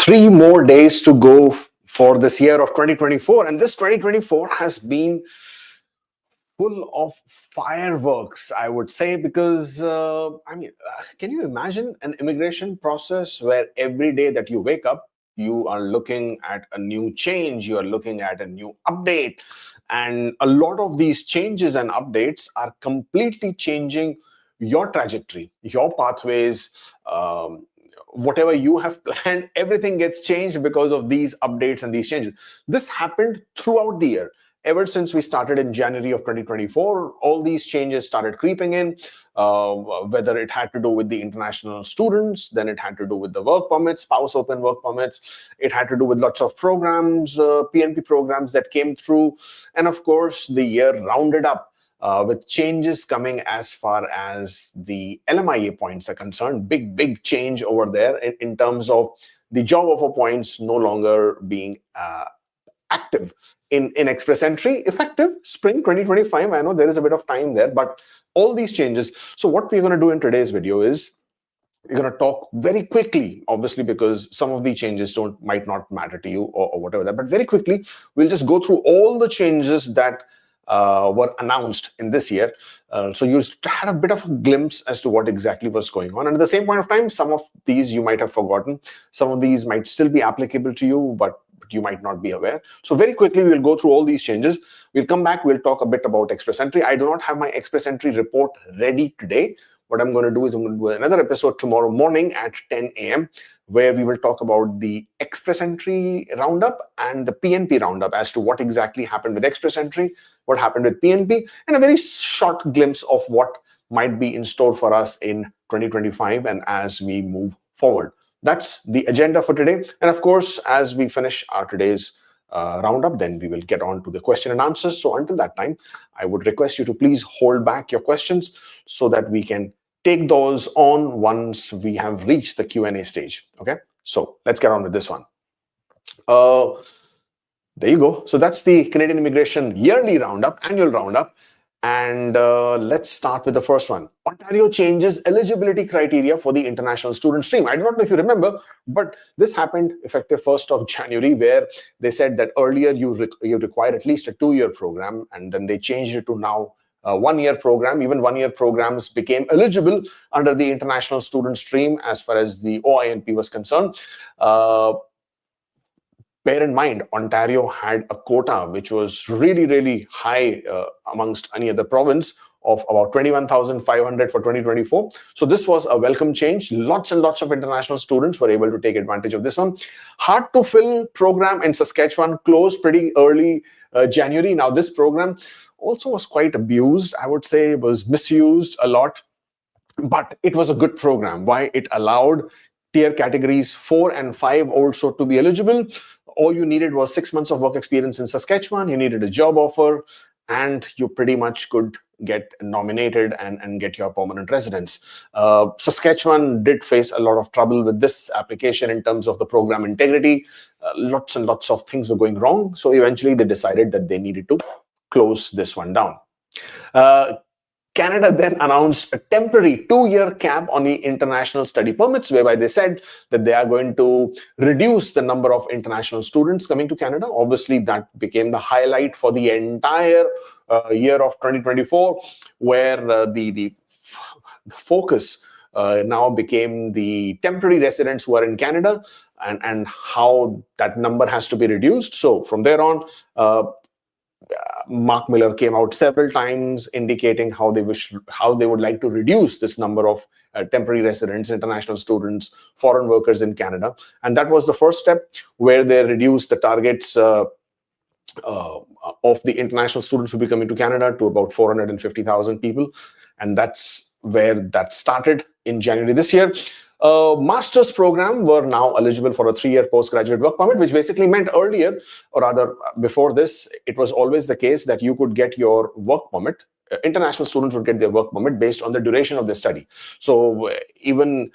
3 more days to go for this year of 2024, and this 2024 has been full of fireworks, I would say, because can you imagine an immigration process where every day that you wake up, you are looking at a new change, you are looking at a new update, and a lot of these changes and updates are completely changing your trajectory, your pathways, whatever you have planned, everything gets changed because of these updates and these changes. This happened throughout the year. Ever since we started in January of 2024, all these changes started creeping in, whether it had to do with the international students, then it had to do with the work permits, spouse open work permits. It had to do with lots of programs, PNP programs that came through. And of course, the year rounded up with changes coming as far as the LMIA points are concerned. Big change over there in terms of the job offer points no longer being active in express entry, effective spring 2025. I know there is a bit of time there, but all these changes. So what we're going to do in today's video is we're going to talk very quickly, obviously, because some of the changes might not matter to you or whatever that, but very quickly, we'll just go through all the changes that were announced in this year. So you had a bit of a glimpse as to what exactly was going on. And at the same point of time, some of these you might have forgotten. Some of these might still be applicable to you, but you might not be aware. So very quickly, we'll go through all these changes. We'll come back, we'll talk a bit about express entry. I do not have my express entry report ready today. What I'm going to do is I'm going to do another episode tomorrow morning at 10 a.m. where we will talk about the express entry roundup and the PNP roundup as to what exactly happened with express entry, what happened with PNP, and a very short glimpse of what might be in store for us in 2025 and as we move forward. That's the agenda for today. And of course, as we finish our today's roundup, then we will get on to the question and answers. So until that time, I would request you to please hold back your questions so that we can take those on once we have reached the Q&A stage. Okay, so let's get on with this one. There you go. So that's the Canadian Immigration Yearly Roundup, Annual Roundup. And let's start with the first one. Ontario changes eligibility criteria for the international student stream. I do not know if you remember, but this happened effective 1st of January, where they said that earlier you require at least a 2-year program, and then they changed it to now a 1-year program. Even 1-year programs became eligible under the international student stream as far as the OINP was concerned. Bear in mind, Ontario had a quota which was really high amongst any other province of about 21,500 for 2024. So this was a welcome change. Lots and lots of international students were able to take advantage of this one. Hard to fill program in Saskatchewan closed pretty early January. Now this program also was quite abused. I would say it was misused a lot, but it was a good program. Why? It allowed tier categories 4 and 5 also to be eligible. All you needed was 6 months of work experience in Saskatchewan. You needed a job offer, and you pretty much could get nominated and get your permanent residence. Saskatchewan did face a lot of trouble with this application in terms of the program integrity. Lots and lots of things were going wrong. So eventually they decided that they needed to close this one down. Canada then announced a temporary 2-year cap on the international study permits, whereby they said that they are going to reduce the number of international students coming to Canada. Obviously, that became the highlight for the entire year of 2024, where the focus now became the temporary residents who are in Canada and how that number has to be reduced. So from there on, Mark Miller came out several times indicating how they would like to reduce this number of temporary residents, international students, foreign workers in Canada. And that was the first step, where they reduced the targets of the international students who will be coming to Canada to about 450,000 people. And that's where that started in January this year. Master's program were now eligible for a 3-year postgraduate work permit, which basically meant earlier, or rather before this, it was always the case that you could get your work permit. International students would get their work permit based on the duration of their study. So even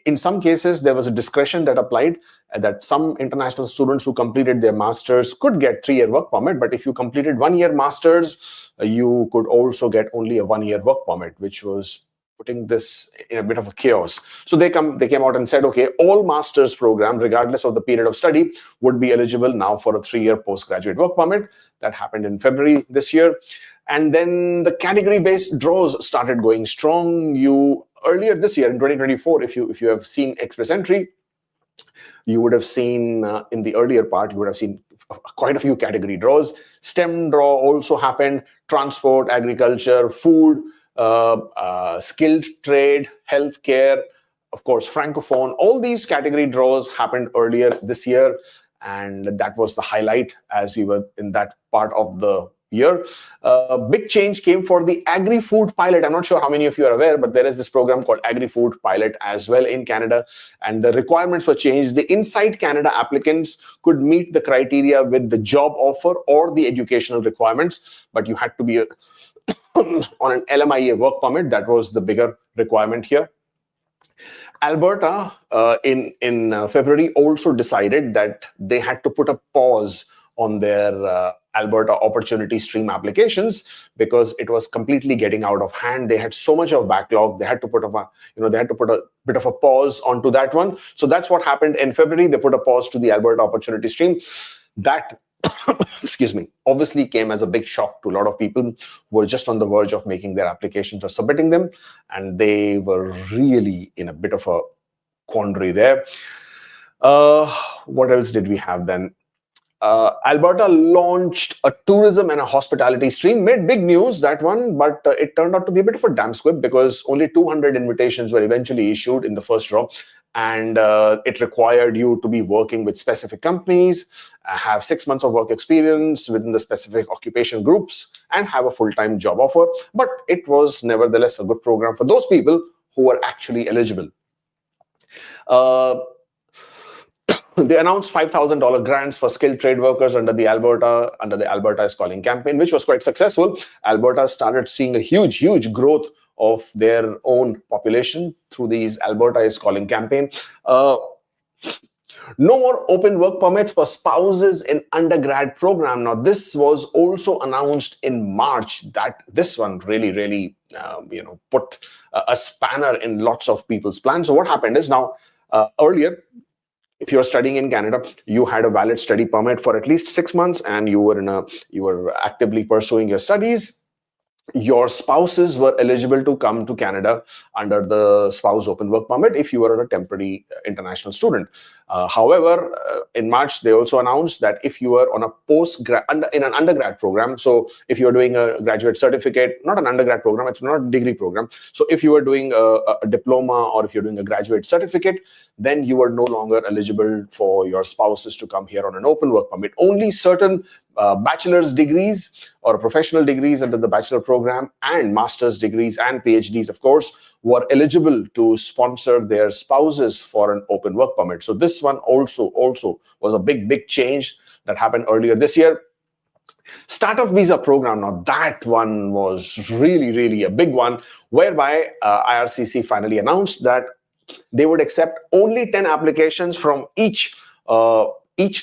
in some cases, there was a discretion that applied, that some international students who completed their masters could get 3-year work permit. But if you completed 1-year masters, you could also get only a 1-year work permit, which was putting this in a bit of a chaos. So they came out and said, okay, all master's program, regardless of the period of study, would be eligible now for a 3-year postgraduate work permit. That happened in February this year. And then the category-based draws started going strong. Earlier this year in 2024, if you have seen Express Entry, you would have seen in the earlier part, you would have seen quite a few category draws. STEM draw also happened, transport, agriculture, food, skilled trade, healthcare, of course, francophone. All these category draws happened earlier this year, and that was the highlight as we were in that part of the year. Big change came for the agri-food pilot. I'm not sure how many of you are aware, but there is this program called agri-food pilot as well in Canada, and the requirements were changed. The inside Canada applicants could meet the criteria with the job offer or the educational requirements, but you had to be on an LMIA work permit. That was the bigger requirement here. Alberta in February also decided that they had to put a pause on their Alberta opportunity stream applications because it was completely getting out of hand. They had so much of backlog. They had to put a bit of a pause onto that one. So that's what happened in February. They put a pause to the Alberta opportunity stream. That excuse me, obviously came as a big shock to a lot of people who were just on the verge of making their applications or submitting them, and they were really in a bit of a quandary there. What else did we have then? Alberta launched a tourism and a hospitality stream, made big news, that one, but it turned out to be a bit of a damn squib because only 200 invitations were eventually issued in the first draw, and it required you to be working with specific companies, have 6 months of work experience within the specific occupation groups, and have a full-time job offer. But it was nevertheless a good program for those people who were actually eligible. They announced $5,000 grants for skilled trade workers under the Alberta is Calling campaign, which was quite successful. Alberta started seeing a huge growth of their own population through these Alberta is Calling campaign. No more open work permits for spouses in undergrad program. Now, this was also announced in March. That this one really put a spanner in lots of people's plans. So what happened is now earlier, if you're studying in Canada, you had a valid study permit for at least 6 months, and you were actively pursuing your studies. Your spouses were eligible to come to Canada under the spouse open work permit if you were a temporary international student. However, in March, they also announced that if you were on a in an undergrad program, so if you're doing a graduate certificate, not an undergrad program, it's not a degree program. So if you were doing a diploma or if you're doing a graduate certificate, then you are no longer eligible for your spouses to come here on an open work permit. Only certain bachelor's degrees or professional degrees under the bachelor program and master's degrees and PhDs, of course, were eligible to sponsor their spouses for an open work permit. So this one also was a big change that happened earlier this year. Startup visa program, now that one was really a big one, whereby IRCC finally announced that they would accept only 10 applications from each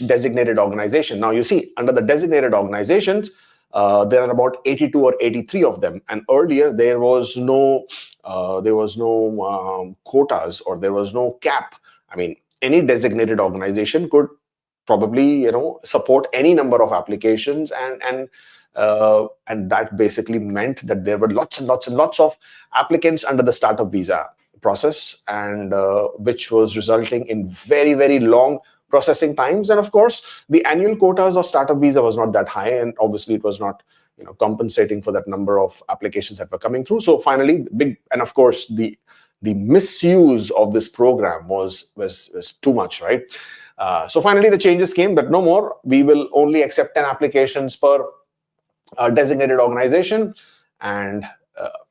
designated organization. Now, you see, under the designated organizations, there are about 82 or 83 of them, and earlier there was no quotas, or there was no cap. I mean, any designated organization could probably support any number of applications, and that basically meant that there were lots and lots of applicants under the startup visa process, and which was resulting in very long processing times. And of course, the annual quotas of startup visa was not that high, and obviously it was not compensating for that number of applications that were coming through. So finally, of course, the misuse of this program was too much, right? So finally, the changes came, but no more. We will only accept 10 applications per designated organization, and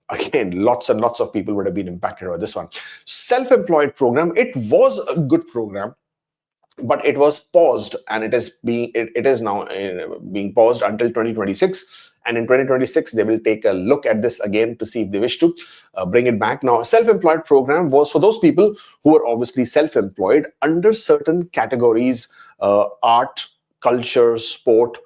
again, lots and lots of people would have been impacted by this one. Self-employed program, it was a good program, but it was paused, and it is now being paused until 2026. And in 2026, they will take a look at this again to see if they wish to bring it back. Now, self-employed program was for those people who are obviously self-employed under certain categories: art, culture, sport.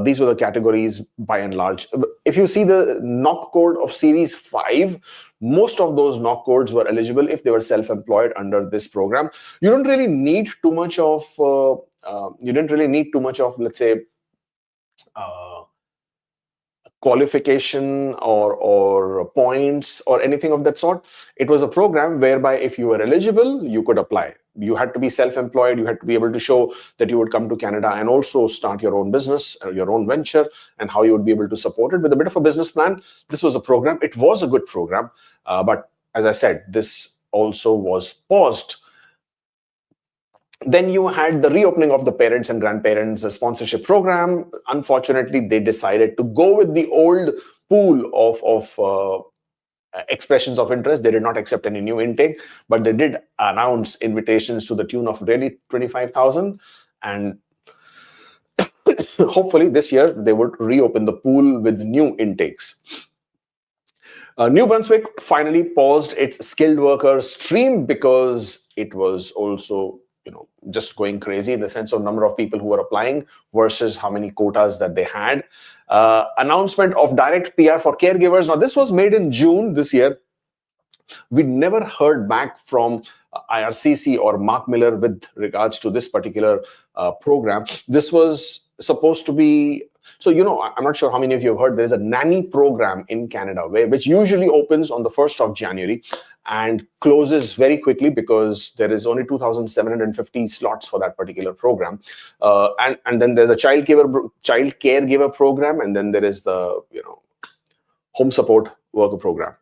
These were the categories by and large. If you see the knock code of Series 5, most of those knock codes were eligible if they were self-employed under this program. You don't really need too much of, let's say, qualification or points or anything of that sort. It was a program whereby if you were eligible, you could apply. You had to be self-employed. You had to be able to show that you would come to Canada and also start your own business or your own venture, and how you would be able to support it with a bit of a business plan. This was a program. It was a good program. But as I said, this also was paused. Then you had the reopening of the parents and grandparents sponsorship program. Unfortunately, they decided to go with the old pool of expressions of interest. They did not accept any new intake, but they did announce invitations to the tune of really 25,000. And hopefully this year they would reopen the pool with new intakes. New Brunswick finally paused its skilled worker stream because it was also just going crazy in the sense of number of people who were applying versus how many quotas that they had. Announcement of direct PR for caregivers. Now, this was made in June this year. We never heard back from IRCC or Mark Miller with regards to this particular program. This was supposed to be, so I'm not sure how many of you have heard, there's a nanny program in Canada which usually opens on the 1st of January and closes very quickly because there is only 2,750 slots for that particular program. And then there's a child caregiver program, and then there is the home support worker program.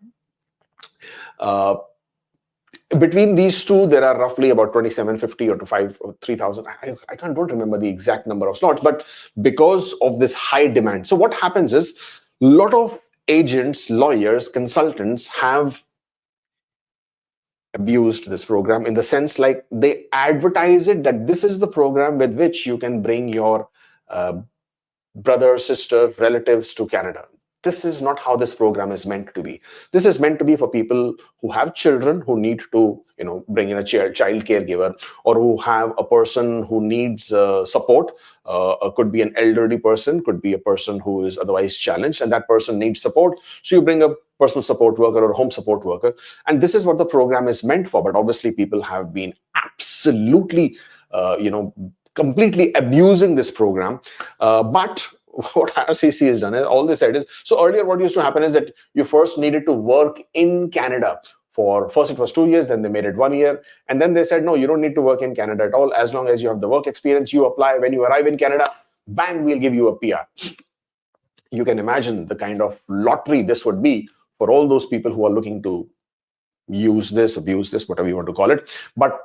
Between these two, there are roughly about 2,750 or 3,000. I don't remember the exact number of slots, but because of this high demand. So what happens is a lot of agents, lawyers, consultants have abused this program in the sense like they advertise it that this is the program with which you can bring your brother, sister, relatives to Canada. This is not how this program is meant to be. This is meant to be for people who have children who need to, bring in a child caregiver, or who have a person who needs support. Could be an elderly person, could be a person who is otherwise challenged, and that person needs support. So you bring a personal support worker or a home support worker, and this is what the program is meant for. But obviously, people have been absolutely, completely abusing this program. But what IRCC has done is, all they said is, so earlier what used to happen is that you first needed to work in Canada for, first it was 2 years, then they made it 1 year. And then they said, no, you don't need to work in Canada at all. As long as you have the work experience, you apply. When you arrive in Canada, bang, we'll give you a PR. You can imagine the kind of lottery this would be for all those people who are looking to use this, abuse this, whatever you want to call it. But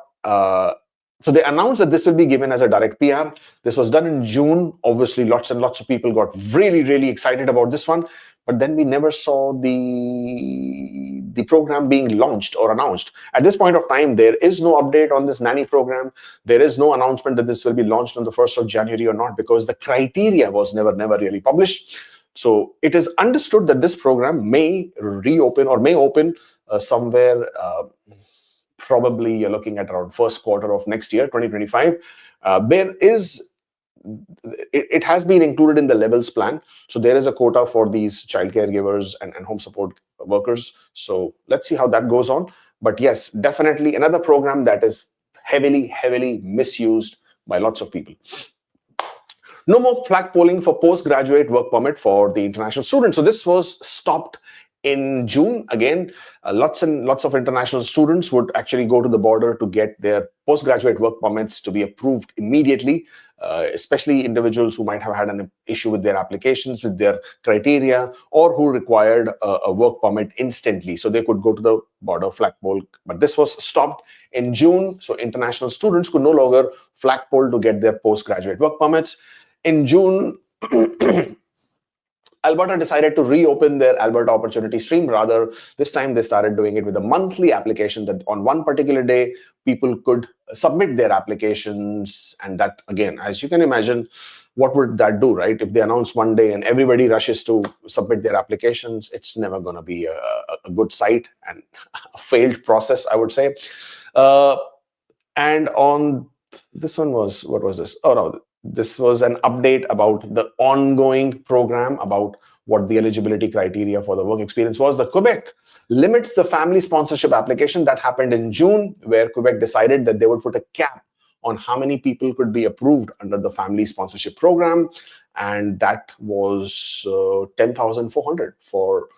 so they announced that this will be given as a direct PR. This was done in June. Obviously, lots and lots of people got really, really excited about this one. But then we never saw the program being launched or announced. At this point of time, there is no update on this nanny program. There is no announcement that this will be launched on the 1st of January or not, because the criteria was never really published. So it is understood that this program may reopen or may open somewhere. Probably you're looking at around first quarter of next year, 2025. It has been included in the levels plan. So there is a quota for these child caregivers and home support workers. So let's see how that goes on. But yes, definitely another program that is heavily misused by lots of people. No more flagpoling for postgraduate work permit for the international students. So this was stopped in June. Again, lots and lots of international students would actually go to the border to get their postgraduate work permits to be approved immediately, especially individuals who might have had an issue with their applications, with their criteria, or who required a work permit instantly. So they could go to the border flagpole. But this was stopped in June. So international students could no longer flagpole to get their postgraduate work permits. In June, Alberta decided to reopen their Alberta Opportunity Stream. Rather, this time they started doing it with a monthly application that on one particular day, people could submit their applications. And that, again, as you can imagine, what would that do, right? If they announce one day and everybody rushes to submit their applications, it's never going to be a good sight and a failed process, I would say. And on this one was, what was this? Oh, no. This was an update about the ongoing program, about what the eligibility criteria for the work experience was. The Quebec limits the family sponsorship application. That happened in June, where Quebec decided that they would put a cap on how many people could be approved under the family sponsorship program. And that was 10,400 for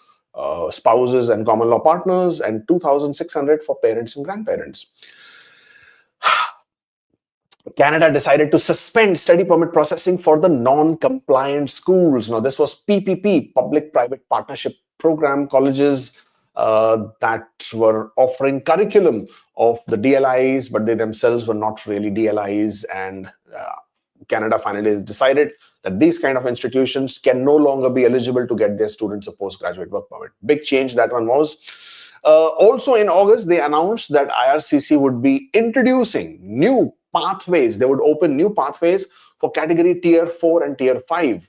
spouses and common law partners, and 2,600 for parents and grandparents. Canada decided to suspend study permit processing for the non-compliant schools. Now, this was PPP, public-private partnership program, colleges that were offering curriculum of the DLIs, but they themselves were not really DLIs. And Canada finally decided that these kind of institutions can no longer be eligible to get their students a postgraduate work permit. Big change that one was. Also in August, they announced that IRCC would be introducing new pathways. They would open new pathways for category tier 4 and tier 5.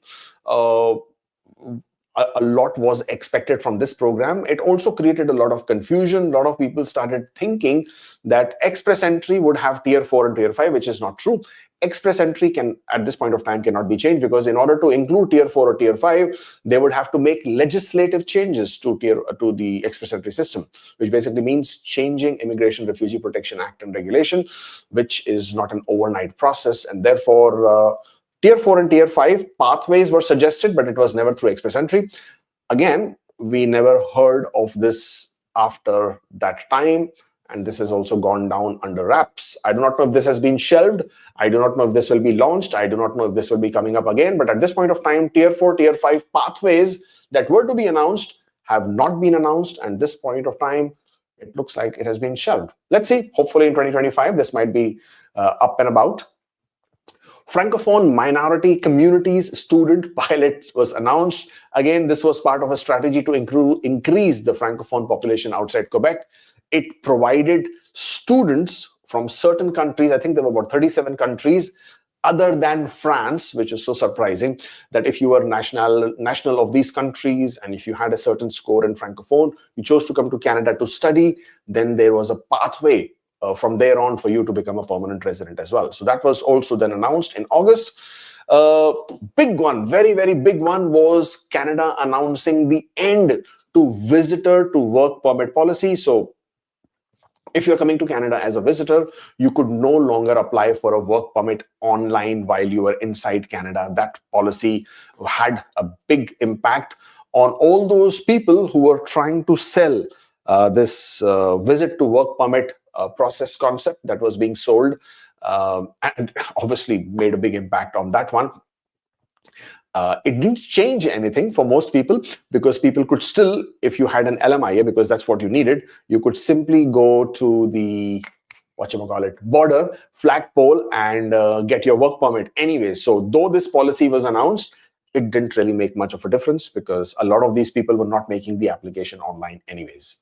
A lot was expected from this program. It also created a lot of confusion. A lot of people started thinking that express entry would have tier 4 and tier 5, which is not true. Express entry can, at this point of time, cannot be changed, because in order to include tier 4 or tier 5, they would have to make legislative changes to the express entry system, which basically means changing Immigration Refugee Protection Act and regulation, which is not an overnight process. And therefore, tier 4 and tier 5 pathways were suggested, but it was never through express entry. Again, we never heard of this after that time. And this has also gone down under wraps. I do not know if this has been shelved. I do not know if this will be launched. I do not know if this will be coming up again. But at this point of time, tier 4, tier 5 pathways that were to be announced have not been announced. And this point of time, it looks like it has been shelved. Let's see. Hopefully in 2025, this might be up and about. Francophone minority communities student pilot was announced. Again, this was part of a strategy to increase the Francophone population outside Quebec. It provided students from certain countries, I think there were about 37 countries, other than France, which is so surprising, that if you were national of these countries, and if you had a certain score in Francophone, you chose to come to Canada to study, then there was a pathway from there on for you to become a permanent resident as well. So that was also then announced in August. Big one, very, very big one, was Canada announcing the end to visitor to work permit policy. So if you're coming to Canada as a visitor, you could no longer apply for a work permit online while you were inside Canada. That policy had a big impact on all those people who were trying to sell this visit to work permit process concept that was being sold, and obviously made a big impact on that one. It didn't change anything for most people, because people could still, if you had an LMIA, because that's what you needed, you could simply go to the border flagpole and get your work permit anyway. So though this policy was announced, it didn't really make much of a difference, because a lot of these people were not making the application online anyways.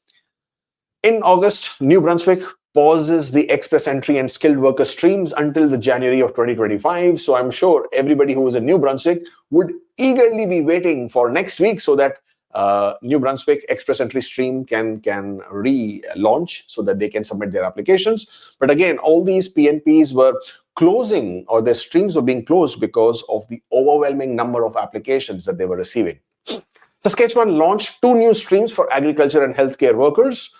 In August, New Brunswick pauses the express entry and skilled worker streams until the January of 2025. So I'm sure everybody who is in New Brunswick would eagerly be waiting for next week, so that New Brunswick express entry stream can relaunch, so that they can submit their applications. But again, all these PNPs were closing, or their streams were being closed, because of the overwhelming number of applications that they were receiving. Saskatchewan launched 2 new streams for agriculture and healthcare workers.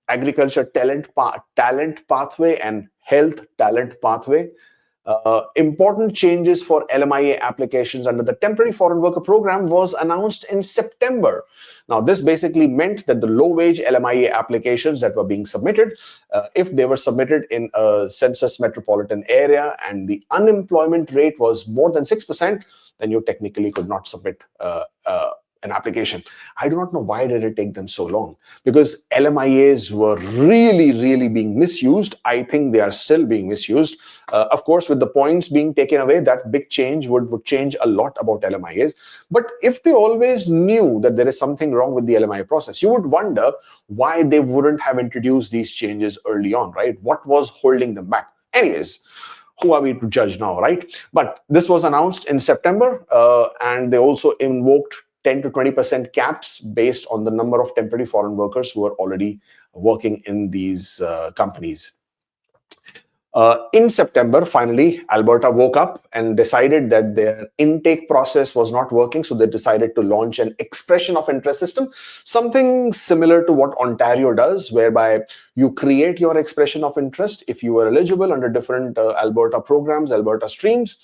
Agriculture talent pathway and health talent pathway. Important changes for LMIA applications under the temporary foreign worker program was announced in September. Now, this basically meant that the low-wage LMIA applications that were being submitted, if they were submitted in a census metropolitan area and the unemployment rate was more than 6%, then you technically could not submit an application. I do not know why did it take them so long, because LMIAs were really being misused. I think they are still being misused. Of course, with the points being taken away, that big change would change a lot about LMIAs. But if they always knew that there is something wrong with the LMIA process, you would wonder why they wouldn't have introduced these changes early on, right? What was holding them back? Anyways, who are we to judge now, right? But this was announced in September, and they also invoked 10 to 20% caps based on the number of temporary foreign workers who are already working in these companies. In September, finally, Alberta woke up and decided that their intake process was not working. So they decided to launch an expression of interest system, something similar to what Ontario does, whereby you create your expression of interest. If you are eligible under different Alberta programs, Alberta streams,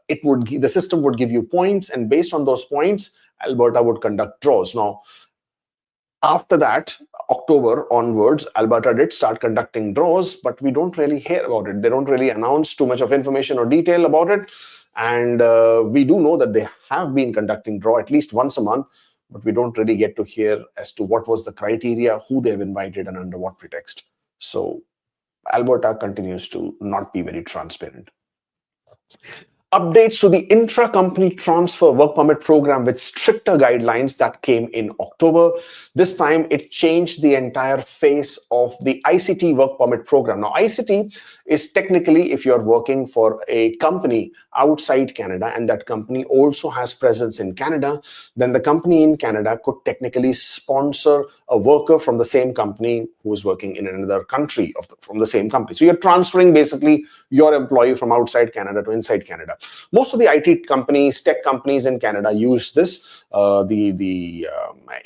the system would give you points, and based on those points, Alberta would conduct draws. Now, after that, October onwards, Alberta did start conducting draws, but we don't really hear about it. They don't really announce too much of information or detail about it. And we do know that they have been conducting draw at least once a month, but we don't really get to hear as to what was the criteria, who they've invited, and under what pretext. So Alberta continues to not be very transparent. Updates to the intra-company transfer work permit program with stricter guidelines that came in October. This time it changed the entire face of the ICT work permit program. Now, ICT is technically if you're working for a company outside Canada and that company also has presence in Canada, then the company in Canada could technically sponsor a worker from the same company who is working in another country from the same company. So you're transferring basically your employee from outside Canada to inside Canada. Most of the IT companies, tech companies in Canada use this. The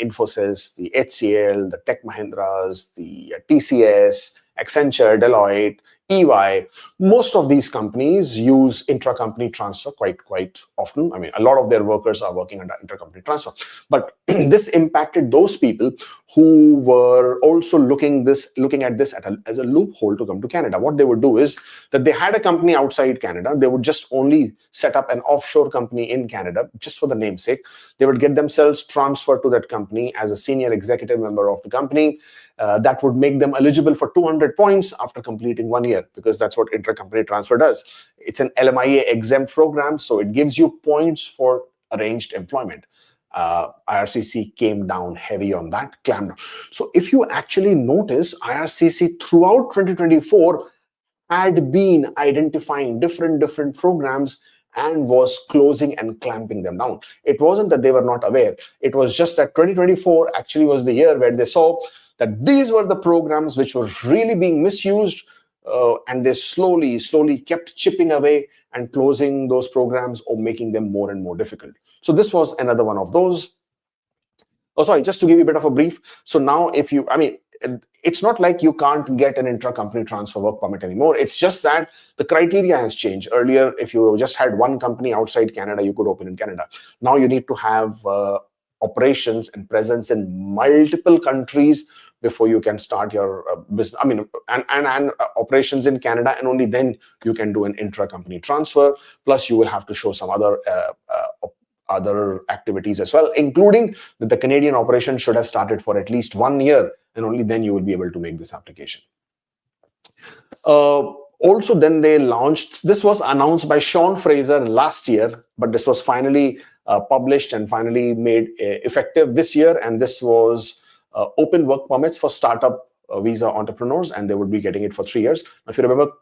Infosys, the HCL, the Tech Mahindras, the TCS, Accenture, Deloitte, EY, most of these companies use intra-company transfer quite often. I mean, a lot of their workers are working under intra-company transfer. But this impacted those people who were also looking at this as a loophole to come to Canada. What they would do is that they had a company outside Canada. They would just only set up an offshore company in Canada, just for the namesake. They would get themselves transferred to that company as a senior executive member of the company. That would make them eligible for 200 points after completing 1 year, because that's what intercompany transfer does. It's an LMIA exempt program, so it gives you points for arranged employment. IRCC came down heavy on that, clamped down. So if you actually notice, IRCC throughout 2024 had been identifying different programs and was closing and clamping them down. It wasn't that they were not aware. It was just that 2024 actually was the year where they saw that these were the programs which were really being misused, and they slowly kept chipping away and closing those programs or making them more and more difficult. So this was another one of those. Oh, sorry, just to give you a bit of a brief. So now it's not like you can't get an intra-company transfer work permit anymore. It's just that the criteria has changed. Earlier, if you just had one company outside Canada, you could open in Canada. Now you need to have operations and presence in multiple countries before you can start your business. I mean, and operations in Canada, and only then you can do an intra-company transfer. Plus, you will have to show some other activities as well, including that the Canadian operation should have started for at least 1 year, and only then you will be able to make this application. Also, then they launched, this was announced by Sean Fraser last year, but this was finally published and finally made effective this year, and this was open work permits for startup visa entrepreneurs, and they would be getting it for 3 years. If you remember,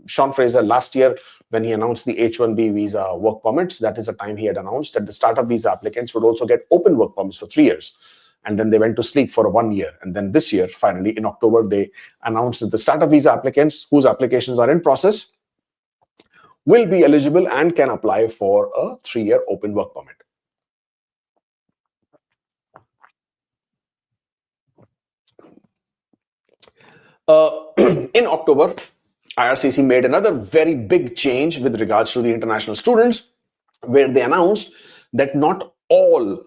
Sean Fraser last year, when he announced the H-1B visa work permits, that is the time he had announced that the startup visa applicants would also get open work permits for 3 years. And then they went to sleep for 1 year. And then this year, finally, in October, they announced that the startup visa applicants whose applications are in process will be eligible and can apply for a 3-year open work permit. In October, IRCC made another very big change with regards to the international students, where they announced that not all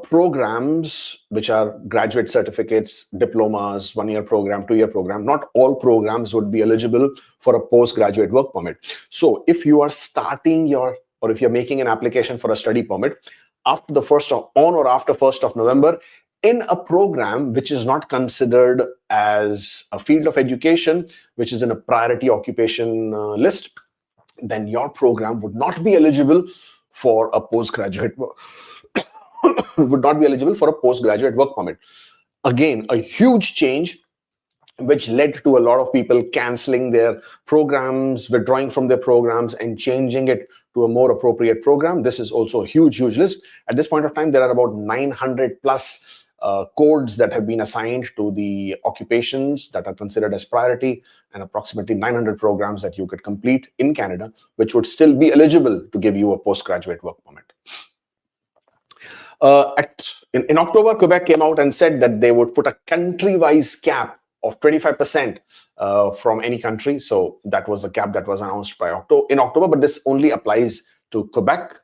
programs, which are graduate certificates, diplomas, 1-year program, 2-year program, not all programs would be eligible for a postgraduate work permit. So if you are starting or if you're making an application for a study permit after the on or after 1st of November, in a program which is not considered as a field of education, which is in a priority occupation list, then your program would not be eligible for a postgraduate would not be eligible for a postgraduate work permit. Again, a huge change which led to a lot of people canceling their programs, withdrawing from their programs, and changing it to a more appropriate program. This is also a huge list. At this point of time, there are about 900 plus codes that have been assigned to the occupations that are considered as priority, and approximately 900 programs that you could complete in Canada, which would still be eligible to give you a postgraduate work permit. In October, Quebec came out and said that they would put a country-wise cap of 25% from any country. So that was the cap that was announced in October, but this only applies to Quebec.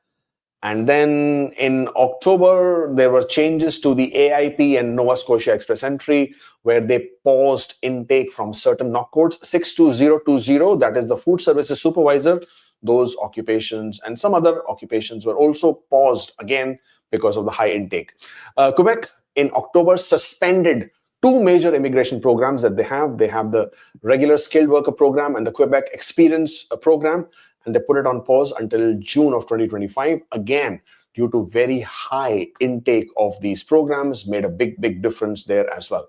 And then in October, there were changes to the AIP and Nova Scotia Express Entry, where they paused intake from certain NOC codes. 62020, that is the food services supervisor, those occupations and some other occupations were also paused again because of the high intake. Quebec in October suspended two major immigration programs that they have. They have the regular skilled worker program and the Quebec experience program, and they put it on pause until June of 2025. Again, due to very high intake of these programs, made a big difference there as well.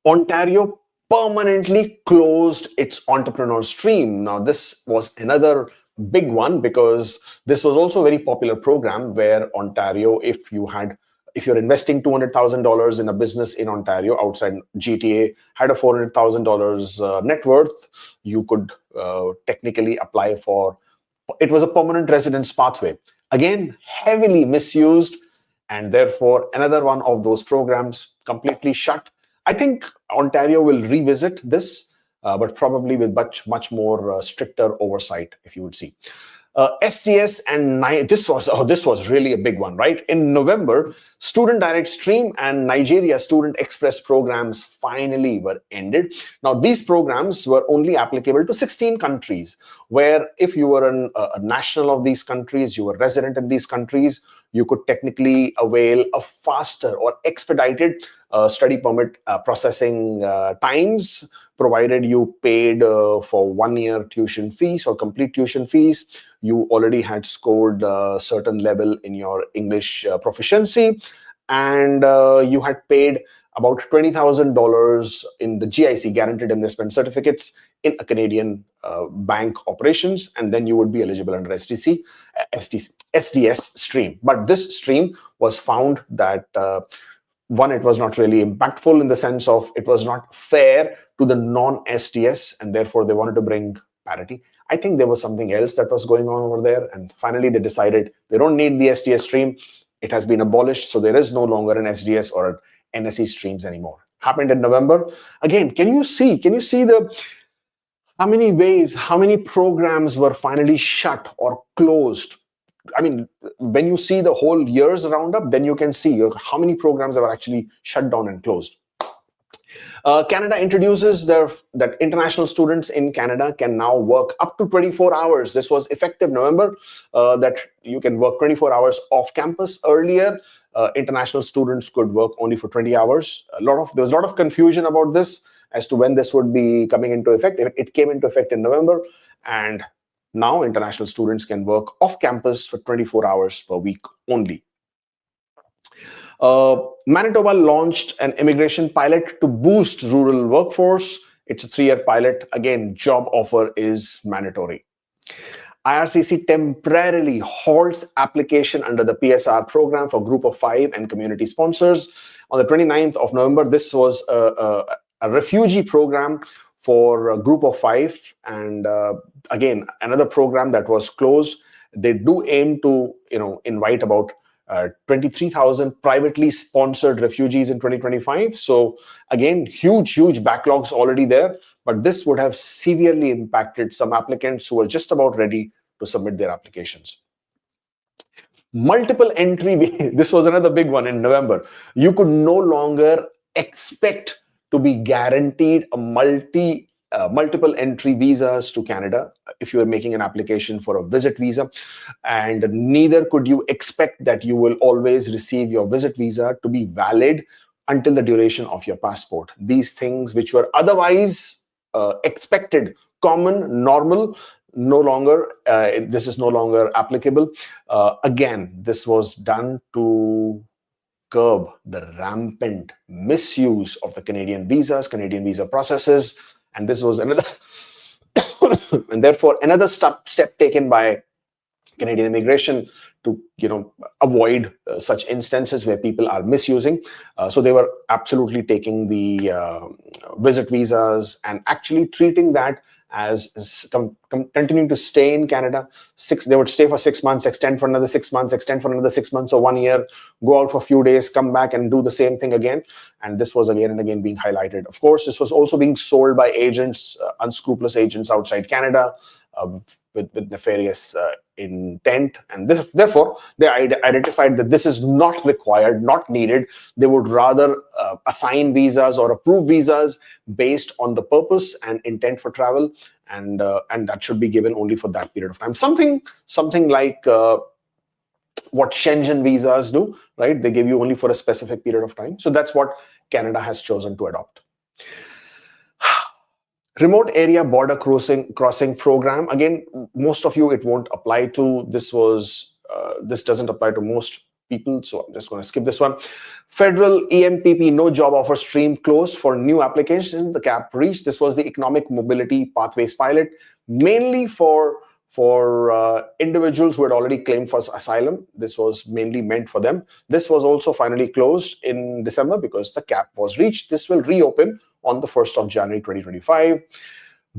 Ontario permanently closed its entrepreneur stream. Now, this was another big one because this was also a very popular program where Ontario, if you're investing $200,000 in a business in Ontario outside GTA, had a $400,000 net worth, you could technically apply for, it was a permanent residence pathway. Again, heavily misused, and therefore another one of those programs completely shut. I think Ontario will revisit this, but probably with much more stricter oversight, if you would see. SDS and this was really a big one, right? In November, Student Direct Stream and Nigeria Student Express programs finally were ended. Now, these programs were only applicable to 16 countries, where if you were a national of these countries, you were resident in these countries, you could technically avail a faster or expedited study permit processing times, provided you paid for 1 year tuition fees or complete tuition fees. You already had scored a certain level in your English proficiency, and you had paid about $20,000 in the GIC, Guaranteed Investment Certificates, in a Canadian bank operations, and then you would be eligible under SDS stream. But this stream was found that one, it was not really impactful in the sense of it was not fair to the non-SDS, and therefore they wanted to bring parity. I think there was something else that was going on over there, and finally they decided they don't need the SDS stream. It has been abolished, so there is no longer an SDS or an NSE streams anymore. Happened in November. Again, can you see how many programs were finally shut or closed? I mean, when you see the whole year's roundup, then you can see how many programs were actually shut down and closed. Canada introduces that international students in Canada can now work up to 24 hours. This was effective November, that you can work 24 hours off campus. Earlier, international students could work only for 20 hours. There was a lot of confusion about this as to when this would be coming into effect. It came into effect in November, and now international students can work off campus for 24 hours per week only. Manitoba launched an immigration pilot to boost rural workforce. It's a 3-year pilot. Again, job offer is mandatory. IRCC temporarily halts application under the PSR program for Group of 5 and community sponsors. On the 29th of November, this was a refugee program for a Group of 5, and again, another program that was closed. They do aim to invite about 23,000 privately sponsored refugees in 2025. So again, huge backlogs already there, but this would have severely impacted some applicants who were just about ready to submit their applications. Multiple entry, this was another big one in November. You could no longer expect to be guaranteed a multiple entry visas to Canada if you are making an application for a visit visa, and neither could you expect that you will always receive your visit visa to be valid until the duration of your passport. These things which were otherwise expected, common, normal, no longer, this is no longer applicable. Again, this was done to curb the rampant misuse of the Canadian visas, Canadian visa processes, and this was another, and therefore another step taken by Canadian immigration to avoid such instances where people are misusing. So they were absolutely taking the visit visas and actually treating that as continuing to stay in Canada. They would stay for 6 months, extend for another 6 months, extend for another 6 months or 1 year, go out for a few days, come back and do the same thing again. And this was again and again being highlighted. Of course, this was also being sold by agents, unscrupulous agents outside Canada, with nefarious intent. And therefore, they identified that this is not required, not needed. They would rather assign visas or approve visas based on the purpose and intent for travel, and that should be given only for that period of time. Something like what Schengen visas do, right? They give you only for a specific period of time. So that's what Canada has chosen to adopt. Remote area border crossing program. Again, most of you it won't apply to. This doesn't apply to most people, so I'm just going to skip this one. Federal EMPP no job offer stream closed for new applications. The cap reached. This was the economic mobility pathways pilot, mainly for individuals who had already claimed for asylum. This was mainly meant for them. This was also finally closed in December because the cap was reached. This will reopen on the 1st of January 2025.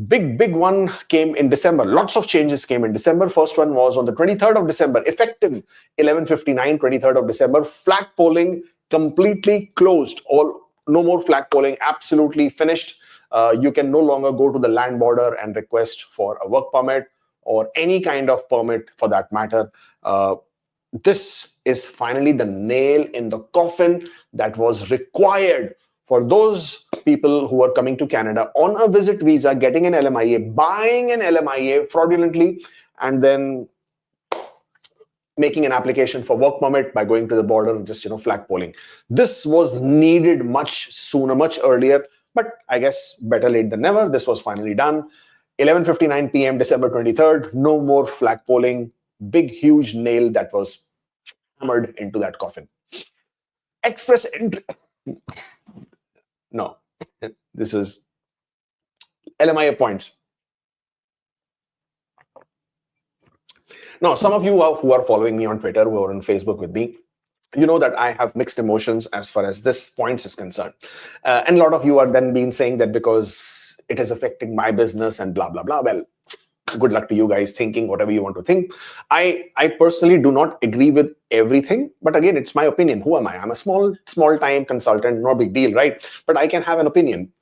Big one came in December. Lots of changes came in December. First one was on the 23rd of December, effective 11:59, 23rd of December. Flag polling completely closed. No more flag polling, absolutely finished. You can no longer go to the land border and request for a work permit or any kind of permit for that matter. This is finally the nail in the coffin that was required for those people who are coming to Canada on a visit visa, getting an LMIA, buying an LMIA fraudulently, and then making an application for work permit by going to the border, just flag polling. This was needed much sooner, much earlier, but I guess better late than never. This was finally done. 11:59 p.m. December 23rd, no more flag polling. Big, huge nail that was hammered into that coffin. Express entry. No, this is LMIA points. Now, some of you who are following me on Twitter, who are on Facebook with me, you know that I have mixed emotions as far as this points is concerned. And a lot of you are then been saying that because it is affecting my business and blah, blah, blah. Well, good luck to you guys thinking whatever you want to think. I personally do not agree with everything, but again, it's my opinion. Who am I? I'm a small time consultant, no big deal, right? But I can have an opinion.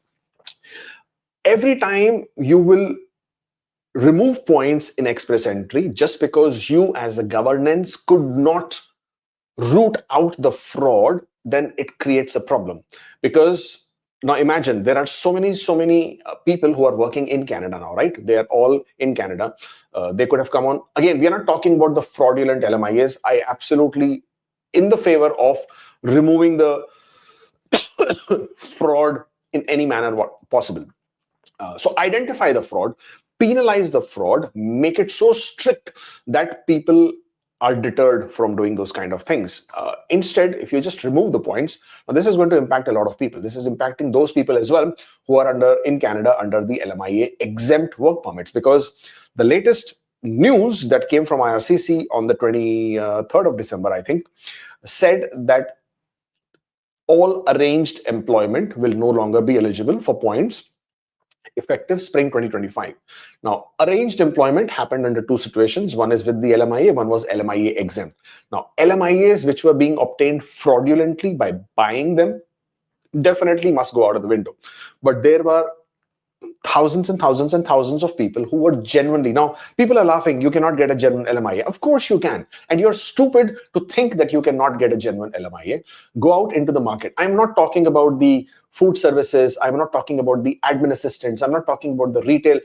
Every time you will remove points in express entry just because you as the governance could not root out the fraud, then it creates a problem. Because now imagine there are so many people who are working in Canada now, right? They are all in Canada. They could have come on. Again, we are not talking about the fraudulent LMIAs. I absolutely in the favor of removing the fraud in any manner possible. So identify the fraud, penalize the fraud, make it so strict that people are deterred from doing those kind of things. Instead, if you just remove the points, now this is going to impact a lot of people. This is impacting those people as well who are in Canada under the LMIA exempt work permits, because the latest news that came from IRCC on the 23rd of December, I think, said that all arranged employment will no longer be eligible for points effective spring 2025. Now, arranged employment happened under two situations. One is with the LMIA, one was LMIA exempt. Now, LMIAs which were being obtained fraudulently by buying them definitely must go out of the window. But there were thousands and thousands and thousands of people who were genuinely, now people are laughing, you cannot get a genuine LMIA. Of course you can. And you're stupid to think that you cannot get a genuine LMIA. Go out into the market. I'm not talking about the food services. I'm not talking about the admin assistants. I'm not talking about the retail.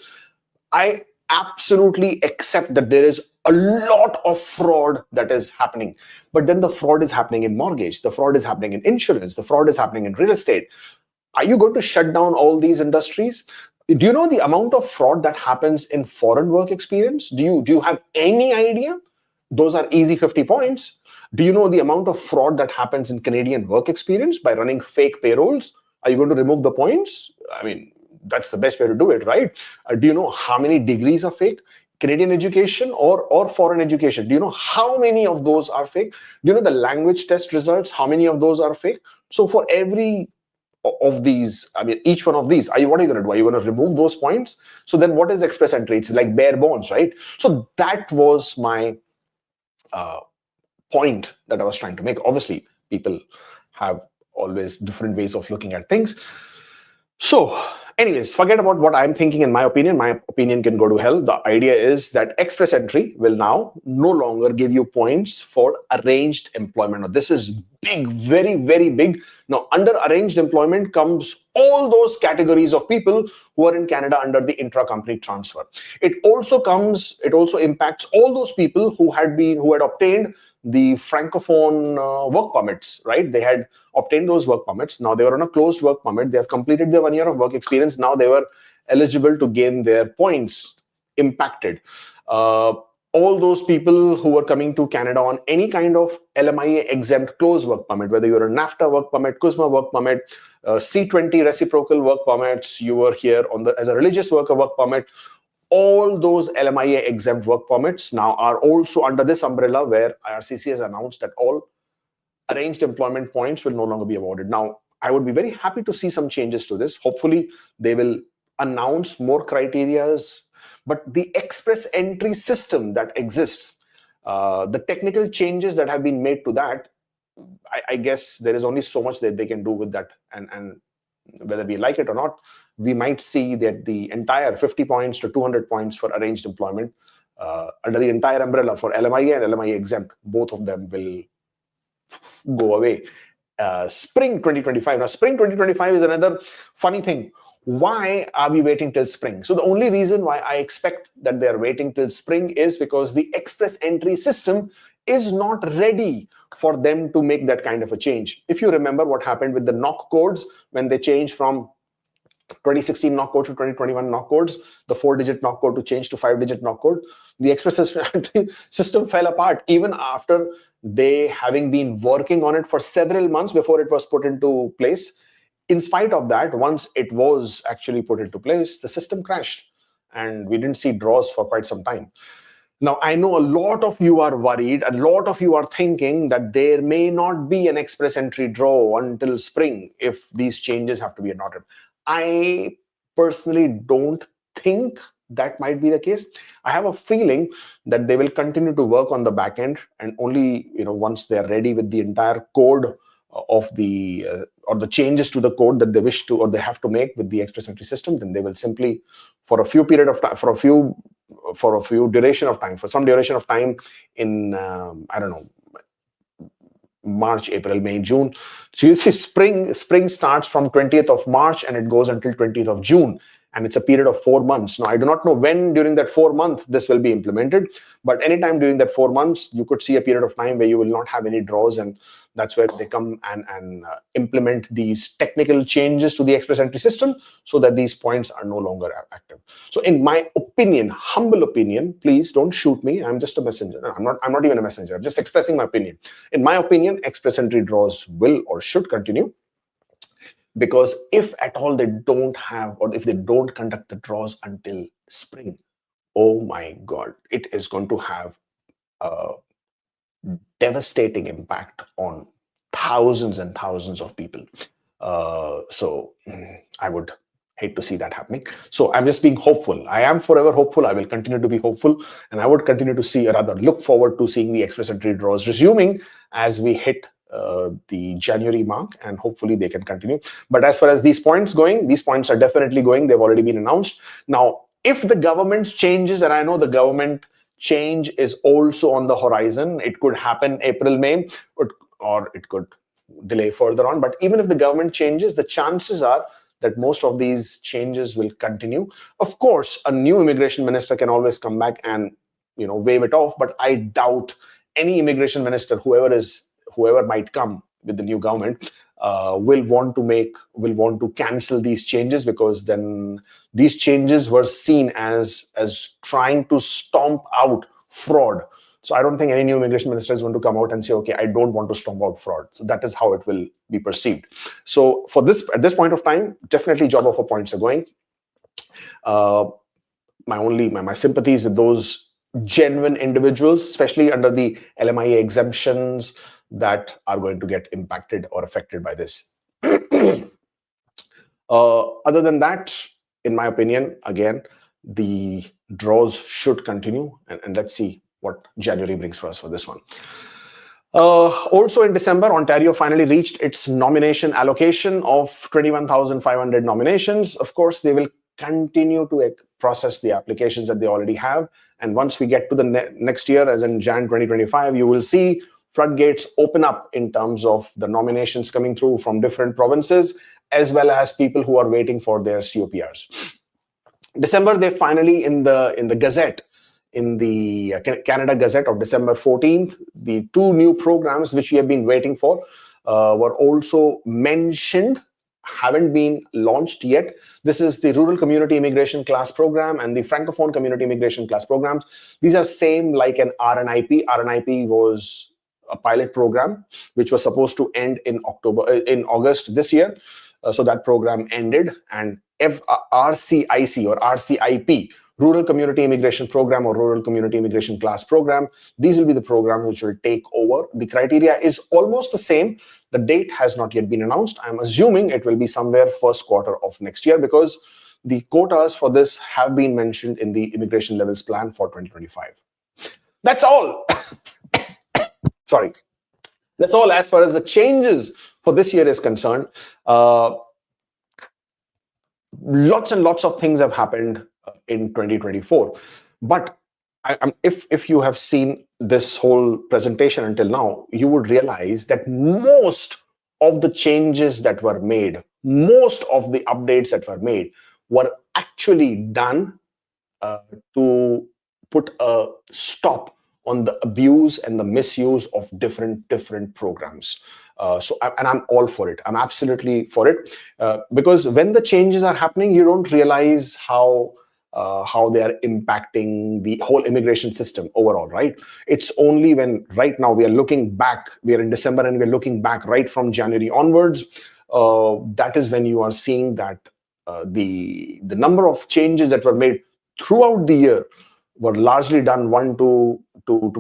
I absolutely accept that there is a lot of fraud that is happening. But then the fraud is happening in mortgage. The fraud is happening in insurance. The fraud is happening in real estate. Are you going to shut down all these industries? Do you know the amount of fraud that happens in foreign work experience? Do you have any idea? Those are easy 50 points. Do you know the amount of fraud that happens in Canadian work experience by running fake payrolls? Are you going to remove the points? I mean, that's the best way to do it, right? Do you know how many degrees are fake? Canadian education or foreign education. Do you know how many of those are fake? Do you know the language test results? How many of those are fake? So for every of these, I mean, each one of these, what are you going to do? Are you going to remove those points? So then what is express entry? It's like bare bones, right? So that was my point that I was trying to make. Obviously, people have always different ways of looking at things. So anyways, forget about what I'm thinking. In my opinion can go to hell. The idea is that express entry will now no longer give you points for arranged employment. Now, this is big, very, very big. Now, under arranged employment comes all those categories of people who are in Canada under the intra-company transfer. It also impacts all those people who had obtained the francophone work permits, right? They had obtained those work permits. Now they were on a closed work permit. They have completed their 1 year of work experience. Now they were eligible to gain their points impacted. All those people who were coming to Canada on any kind of LMIA exempt closed work permit, whether you're a NAFTA work permit, CUSMA work permit, C20 reciprocal work permits, you were here as a religious worker work permit, all those LMIA exempt work permits now are also under this umbrella, where IRCC has announced that all arranged employment points will no longer be awarded. Now, I would be very happy to see some changes to this. Hopefully, they will announce more criterias. But the express entry system that exists, the technical changes that have been made to that, I guess there is only so much that they can do with that. And whether we like it or not, we might see that the entire 50 points to 200 points for arranged employment under the entire umbrella for LMIA and LMIA exempt, both of them will go away. Spring 2025. Now, spring 2025 is another funny thing. Why are we waiting till spring? So the only reason why I expect that they're waiting till spring is because the express entry system is not ready for them to make that kind of a change. If you remember what happened with the knock codes when they changed from 2016 knock code to 2021 knock codes, the 4-digit knock code to change to 5-digit knock code, the express entry system fell apart even after they having been working on it for several months before it was put into place. In spite of that, once it was actually put into place, the system crashed and we didn't see draws for quite some time. Now, I know a lot of you are worried, a lot of you are thinking that there may not be an express entry draw until spring if these changes have to be adopted. I personally don't think that might be the case. I have a feeling that they will continue to work on the back end, and only once they're ready with the entire code of the or the changes to the code that they wish to or they have to make with the express entry system, then they will simply, for a few period of time, for some duration of time in I don't know, March, April, May, June. So you see spring starts from 20th of March and it goes until 20th of June. And it's a period of 4 months. Now, I do not know when during that 4 months this will be implemented, but anytime during that 4 months, you could see a period of time where you will not have any draws, and that's where they come and implement these technical changes to the express entry system so that these points are no longer active. So in my opinion, humble opinion, please don't shoot me. I'm just a messenger. I'm not even a messenger. I'm just expressing my opinion. In my opinion, express entry draws will or should continue. Because if at all they don't have, or if they don't conduct the draws until spring, oh my God, it is going to have a devastating impact on thousands and thousands of people. So I would hate to see that happening. So I'm just being hopeful. I am forever hopeful. I will continue to be hopeful. And I would continue to see, or rather look forward to seeing the express entry draws resuming as we hit the January mark, and hopefully they can continue. But as far as these points are definitely going. They've already been announced. Now, if the government changes, and I know the government change is also on the horizon, it could happen April, May, or it could delay further on. But even if the government changes, the chances are that most of these changes will continue. Of course, a new immigration minister can always come back and wave it off, but I doubt any immigration minister, whoever might come with the new government, will want to cancel these changes, because then these changes were seen as trying to stomp out fraud. So I don't think any new immigration minister is going to come out and say, okay, I don't want to stomp out fraud. So that is how it will be perceived. So at this point of time, definitely job offer points are going. my sympathies with those genuine individuals, especially under the LMIA exemptions, that are going to get impacted or affected by this. Other than that, in my opinion, again, the draws should continue, and let's see what January brings for us for this one. Also in December, Ontario finally reached its nomination allocation of 21,500 nominations. Of course, they will continue to process the applications that they already have. And once we get to the next year, as in Jan 2025, you will see floodgates open up in terms of the nominations coming through from different provinces, as well as people who are waiting for their COPRs. December, they finally, in the Gazette, in the Canada Gazette of December 14th, the two new programs which we have been waiting for were also mentioned, haven't been launched yet. This is the Rural Community Immigration Class Program and the Francophone Community Immigration Class Programs. These are same like an RNIP. RNIP was a pilot program which was supposed to end in August this year. So that program ended, and RCIC or RCIP, Rural Community Immigration Program or Rural Community Immigration Class Program, these will be the programs which will take over. The criteria is almost the same. The date has not yet been announced. I'm assuming it will be somewhere first quarter of next year, because the quotas for this have been mentioned in the immigration levels plan for 2025. That's all. Sorry. That's all as far as the changes for this year is concerned. Lots and lots of things have happened in 2024. But if you have seen this whole presentation until now, you would realize that most of the changes that were made, most of the updates that were made, were actually done to put a stop on the abuse and the misuse of different programs. And I'm all for it. I'm absolutely for it, because when the changes are happening, you don't realize how they are impacting the whole immigration system overall, right? It's only when right now we are looking back, we are in December and we're looking back right from January onwards, that is when you are seeing that the number of changes that were made throughout the year were largely done, one, to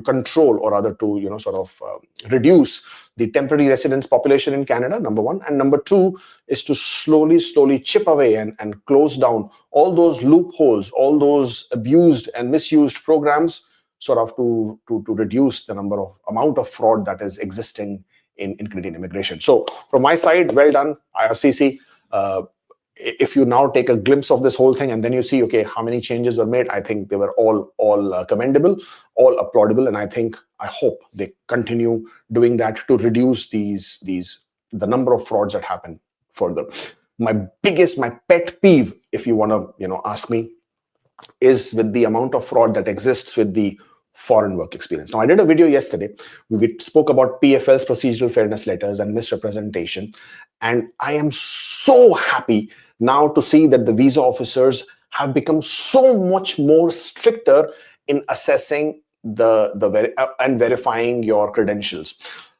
control, or rather to sort of reduce the temporary residence population in Canada, number one, and number two is to slowly chip away and close down all those loopholes, all those abused and misused programs, sort of to reduce the amount of fraud that is existing in Canadian immigration. So from my side, well done, IRCC. If you now take a glimpse of this whole thing and then you see, okay, how many changes were made, I think they were all commendable, all applaudable, and I hope they continue doing that to reduce the number of frauds that happen further. My pet peeve, if you want to ask me, is with the amount of fraud that exists with the foreign work experience. Now, I did a video yesterday. We spoke about PFL's procedural fairness letters and misrepresentation. And I am so happy now to see that the visa officers have become so much more stricter in assessing and verifying your credentials.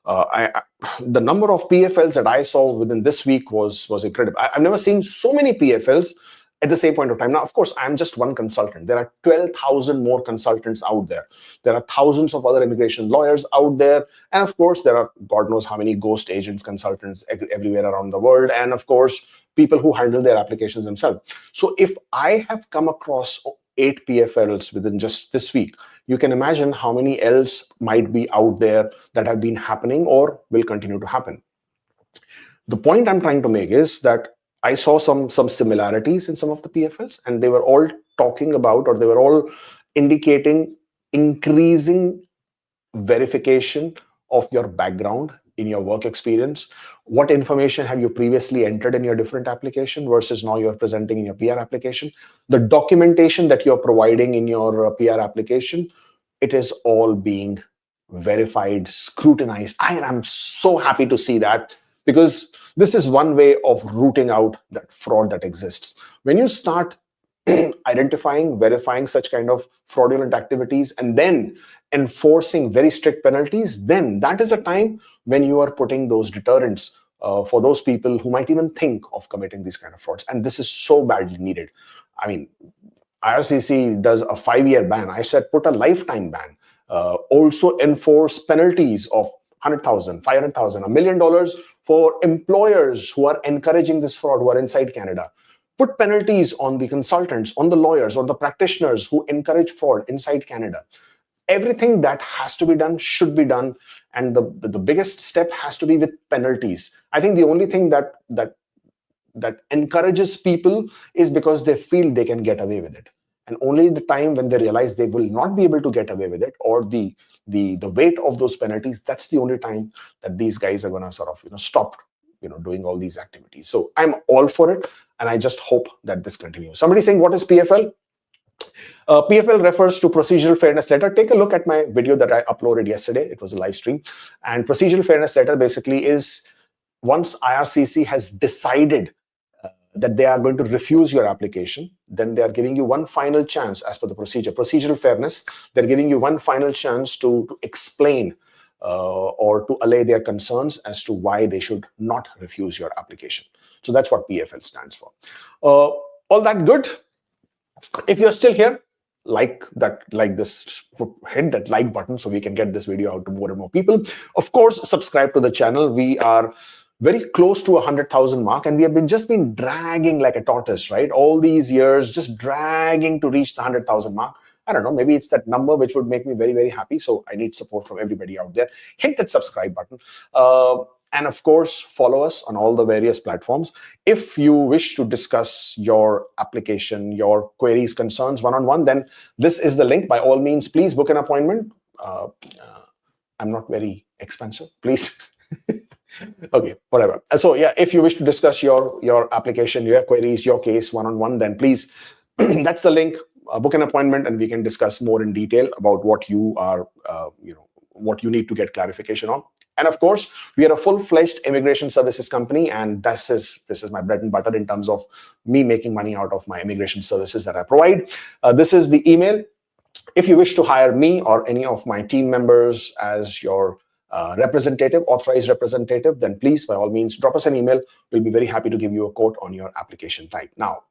The number of PFLs that I saw within this week was incredible. I've never seen so many PFLs at the same point of time. Now, of course, I'm just one consultant. There are 12,000 more consultants out there. There are thousands of other immigration lawyers out there. And of course, there are God knows how many ghost agents, consultants everywhere around the world. And of course, people who handle their applications themselves. So if I have come across 8 PFLs within just this week, you can imagine how many else might be out there that have been happening or will continue to happen. The point I'm trying to make is that I saw some similarities in some of the PFLs, and they were all talking about, or they were all indicating, increasing verification of your background in your work experience. What information have you previously entered in your different application versus now you're presenting in your PR application? The documentation that you're providing in your PR application, it is all being verified, scrutinized. I am so happy to see that, because this is one way of rooting out that fraud that exists. When you start identifying, verifying such kind of fraudulent activities and then enforcing very strict penalties, then that is a time when you are putting those deterrents for those people who might even think of committing these kind of frauds. And this is so badly needed. I mean, IRCC does a 5-year ban. I said put a lifetime ban. Also enforce penalties of 100,000, 500,000, $1 million for employers who are encouraging this fraud, who are inside Canada. Put penalties on the consultants, on the lawyers, or the practitioners who encourage fraud inside Canada. Everything that has to be done should be done, and the biggest step has to be with penalties. I think the only thing that encourages people is because they feel they can get away with it, and only the time when they realize they will not be able to get away with it, or the weight of those penalties, that's the only time that these guys are going to sort of stop doing all these activities. So I'm all for it, and I just hope that this continues. Somebody saying, what is PFL? PFL refers to Procedural Fairness Letter. Take a look at my video that I uploaded yesterday. It was a live stream. And Procedural Fairness Letter basically is, once IRCC has decided that they are going to refuse your application, then they are giving you one final chance as per the procedure. Procedural fairness, they're giving you one final chance to explain or to allay their concerns as to why they should not refuse your application. So that's what PFL stands for. All that good. If you're still here, hit that like button so we can get this video out to more and more people. Of course, subscribe to the channel. We are very close to 100,000 mark, and we have just been dragging like a tortoise, right? All these years, just dragging to reach the 100,000 mark. I don't know, maybe it's that number which would make me very, very happy. So I need support from everybody out there. Hit that subscribe button. And of course, follow us on all the various platforms. If you wish to discuss your application, your queries, concerns one-on-one, then this is the link. By all means, please book an appointment. I'm not very expensive, please. Okay, whatever. So yeah, if you wish to discuss your application, your queries, your case one-on-one, then please, that's the link. Book an appointment, and we can discuss more in detail about what you are, what you need to get clarification on. And of course, we are a full-fledged immigration services company, and this is my bread and butter in terms of me making money out of my immigration services that I provide. This is the email. If you wish to hire me or any of my team members as your representative, authorized representative, then please, by all means, drop us an email. We'll be very happy to give you a quote on your application type. Now,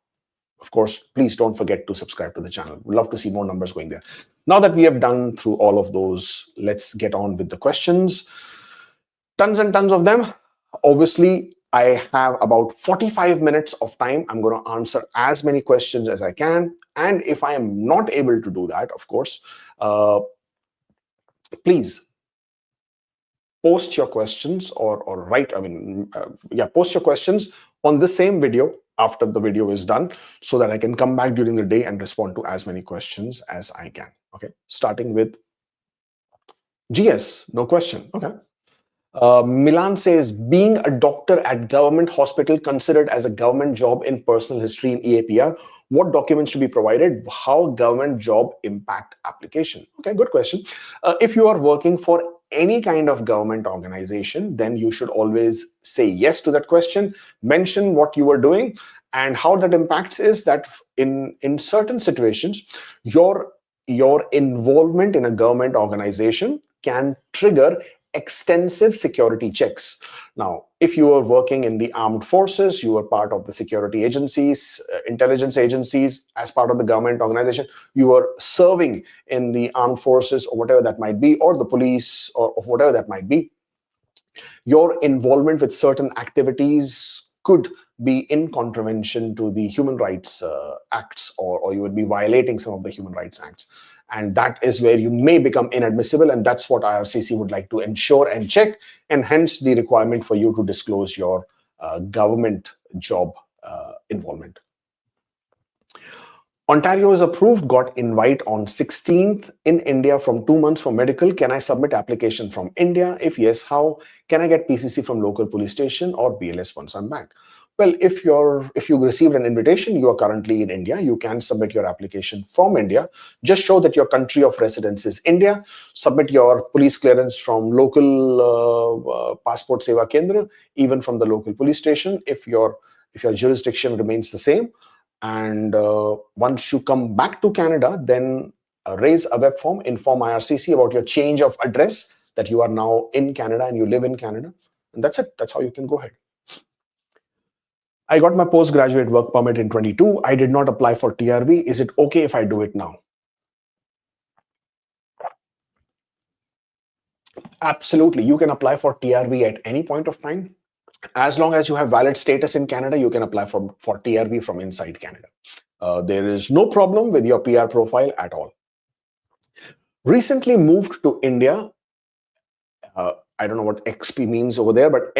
of course, please don't forget to subscribe to the channel. We'd love to see more numbers going there. Now that we have done through all of those, let's get on with the questions. Tons and tons of them. Obviously, I have about 45 minutes of time. I'm going to answer as many questions as I can. And if I am not able to do that, of course, please post your questions or write, post your questions on the same video after the video is done, so that I can come back during the day and respond to as many questions as I can. Okay, starting with GS, no question. Okay. Milan says, being a doctor at government hospital considered as a government job in personal history in EAPR, what documents should be provided? How government job impact application? Okay, good question. If you are working for any kind of government organization, then you should always say yes to that question, mention what you are doing, and how that impacts is that in certain situations, your involvement in a government organization can trigger extensive security checks. Now, if you are working in the armed forces, you are part of the security agencies, intelligence agencies, as part of the government organization, you are serving in the armed forces or whatever that might be, or the police or whatever that might be, your involvement with certain activities could be in contravention to the human rights acts, or you would be violating some of the human rights acts. And that is where you may become inadmissible, and that's what IRCC would like to ensure and check, and hence the requirement for you to disclose your government job involvement. Ontario is approved, got invite on 16th in India from 2 months for medical. Can I submit application from India? If yes, how? Can I get PCC from local police station or BLS once I'm back? Well, if you received an invitation, you are currently in India, you can submit your application from India. Just show that your country of residence is India. Submit your police clearance from local Passport Seva Kendra, even from the local police station, if your jurisdiction remains the same. And once you come back to Canada, then raise a web form, inform IRCC about your change of address, that you are now in Canada and you live in Canada. And that's it. That's how you can go ahead. I got my postgraduate work permit in 22. I did not apply for TRV. Is it okay if I do it now? Absolutely. You can apply for TRV at any point of time. As long as you have valid status in Canada, you can apply for TRV from inside Canada. There is no problem with your PR profile at all. Recently moved to India. I don't know what XP means over there, but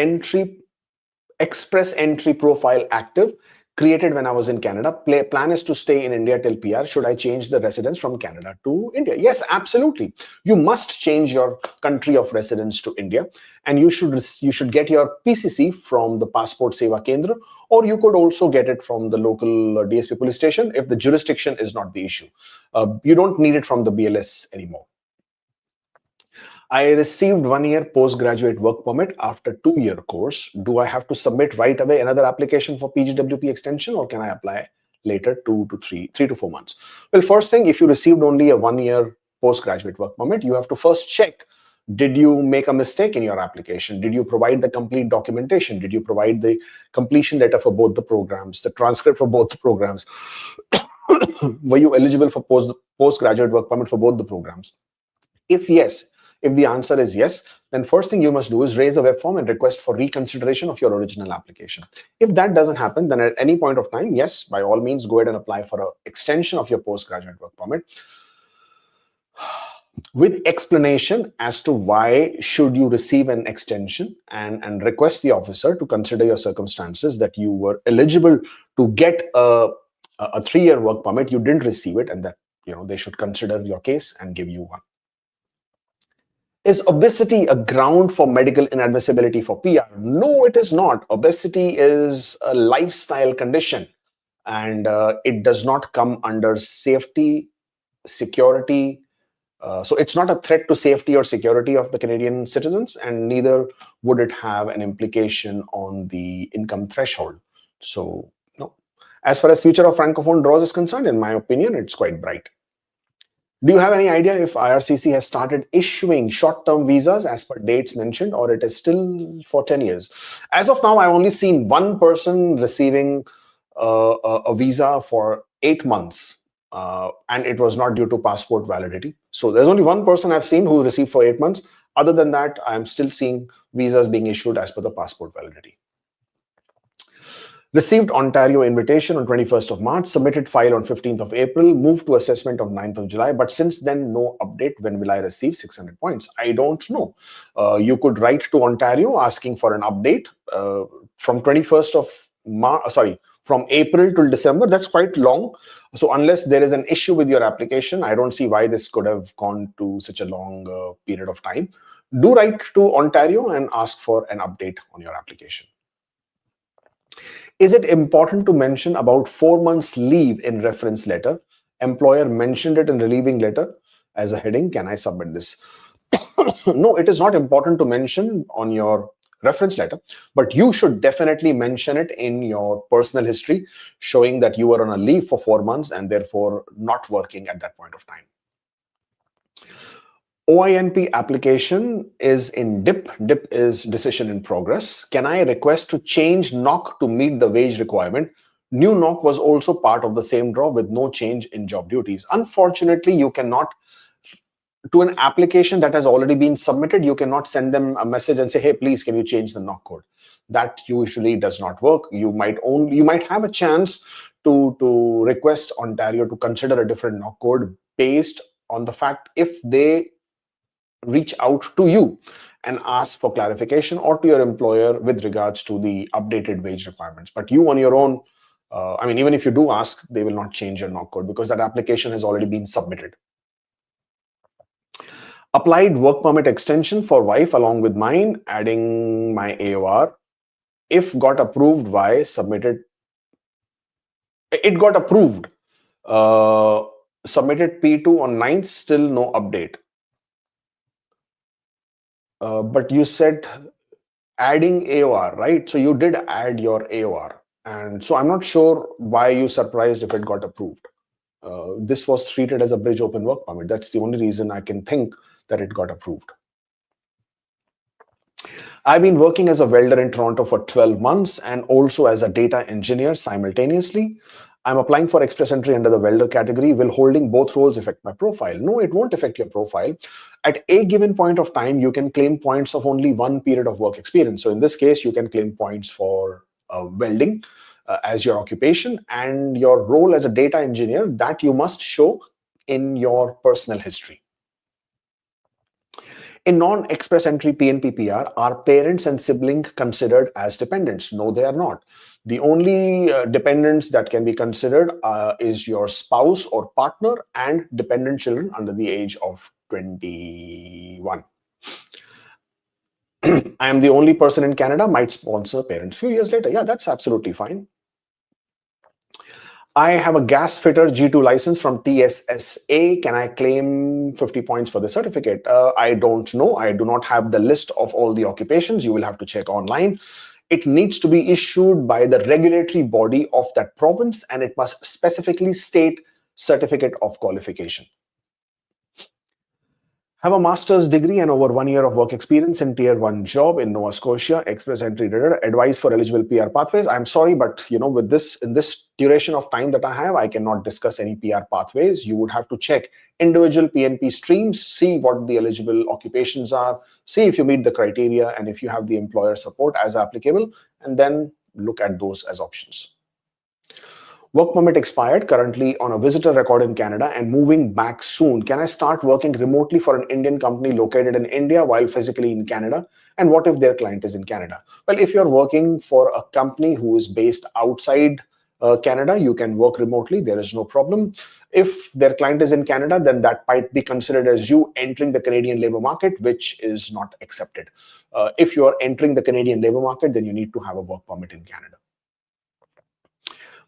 express entry profile active, created when I was in Canada. Plan is to stay in India till PR. Should I change the residence from Canada to India? Yes, absolutely. You must change your country of residence to India, and you should get your PCC from the Passport Seva Kendra, or you could also get it from the local DSP police station if the jurisdiction is not the issue. You don't need it from the BLS anymore. I received 1 year postgraduate work permit after 2-year course. Do I have to submit right away another application for PGWP extension, or can I apply later 3 to 4 months? Well, first thing, if you received only a 1 year postgraduate work permit, you have to first check, did you make a mistake in your application? Did you provide the complete documentation? Did you provide the completion letter for both the programs, the transcript for both the programs? Were you eligible for postgraduate work permit for both the programs? If yes, if the answer is yes, then first thing you must do is raise a web form and request for reconsideration of your original application. If that doesn't happen, then at any point of time, yes, by all means, go ahead and apply for an extension of your postgraduate work permit with explanation as to why should you receive an extension, and request the officer to consider your circumstances, that you were eligible to get a 3-year work permit, you didn't receive it, and that they should consider your case and give you one. Is obesity a ground for medical inadmissibility for PR? No, it is not. Obesity is a lifestyle condition, and it does not come under safety, security. So it's not a threat to safety or security of the Canadian citizens, and neither would it have an implication on the income threshold. So no. As far as future of Francophone draws is concerned, in my opinion, it's quite bright. Do you have any idea if IRCC has started issuing short-term visas as per dates mentioned, or it is still for 10 years? As of now, I've only seen one person receiving a visa for 8 months, and it was not due to passport validity. So there's only one person I've seen who received for 8 months. Other than that, I'm still seeing visas being issued as per the passport validity. Received Ontario invitation on 21st of March, submitted file on 15th of April, moved to assessment on 9th of July, but since then, no update. When will I receive 600 points? I don't know. You could write to Ontario asking for an update from 21st of March, from April till December. That's quite long. So unless there is an issue with your application, I don't see why this could have gone to such a long period of time. Do write to Ontario and ask for an update on your application. Is it important to mention about 4 months leave in reference letter? Employer mentioned it in relieving letter as a heading. Can I submit this? No, it is not important to mention on your reference letter, but you should definitely mention it in your personal history, showing that you were on a leave for 4 months and therefore not working at that point of time. OINP application is in DIP. DIP is decision in progress. Can I request to change NOC to meet the wage requirement? New NOC was also part of the same draw with no change in job duties. Unfortunately, you cannot, to an application that has already been submitted, you cannot send them a message and say, hey, please, can you change the NOC code? That usually does not work. You might have a chance to request Ontario to consider a different NOC code based on the fact if they reach out to you and ask for clarification, or to your employer with regards to the updated wage requirements. But you on your own, even if you do ask, they will not change your NOC code because that application has already been submitted. Applied work permit extension for wife along with mine, adding my AOR. If got approved, why submitted? It got approved. Submitted P2 on 9th, still no update. But you said adding AOR, right? So you did add your AOR. And so I'm not sure why you surprised if it got approved. This was treated as a bridge open work permit. That's the only reason I can think that it got approved. I've been working as a welder in Toronto for 12 months and also as a data engineer simultaneously. I'm applying for express entry under the welder category. Will holding both roles affect my profile? No, it won't affect your profile. At a given point of time, you can claim points of only one period of work experience. So in this case, you can claim points for welding as your occupation, and your role as a data engineer that you must show in your personal history. In non-express entry PNPPR, are parents and siblings considered as dependents? No, they are not. The only dependents that can be considered is your spouse or partner and dependent children under the age of 21. I am the only person in Canada might sponsor parents. Few years later, yeah, that's absolutely fine. I have a gas fitter G2 license from TSSA. Can I claim 50 points for the certificate? I don't know. I do not have the list of all the occupations. You will have to check online. It needs to be issued by the regulatory body of that province, and it must specifically state certificate of qualification. Have a master's degree and over 1 year of work experience in tier 1 job in Nova Scotia, express entry, advice for eligible PR pathways. I'm sorry, but with this, in this duration of time that I have, I cannot discuss any PR pathways. You would have to check individual PNP streams, see what the eligible occupations are, see if you meet the criteria and if you have the employer support as applicable, and then look at those as options. Work permit expired, currently on a visitor record in Canada and moving back soon. Can I start working remotely for an Indian company located in India while physically in Canada? And what if their client is in Canada? Well, if you're working for a company who is based outside Canada, you can work remotely. There is no problem. If their client is in Canada, then that might be considered as you entering the Canadian labor market, which is not accepted. If you are entering the Canadian labor market, then you need to have a work permit in Canada.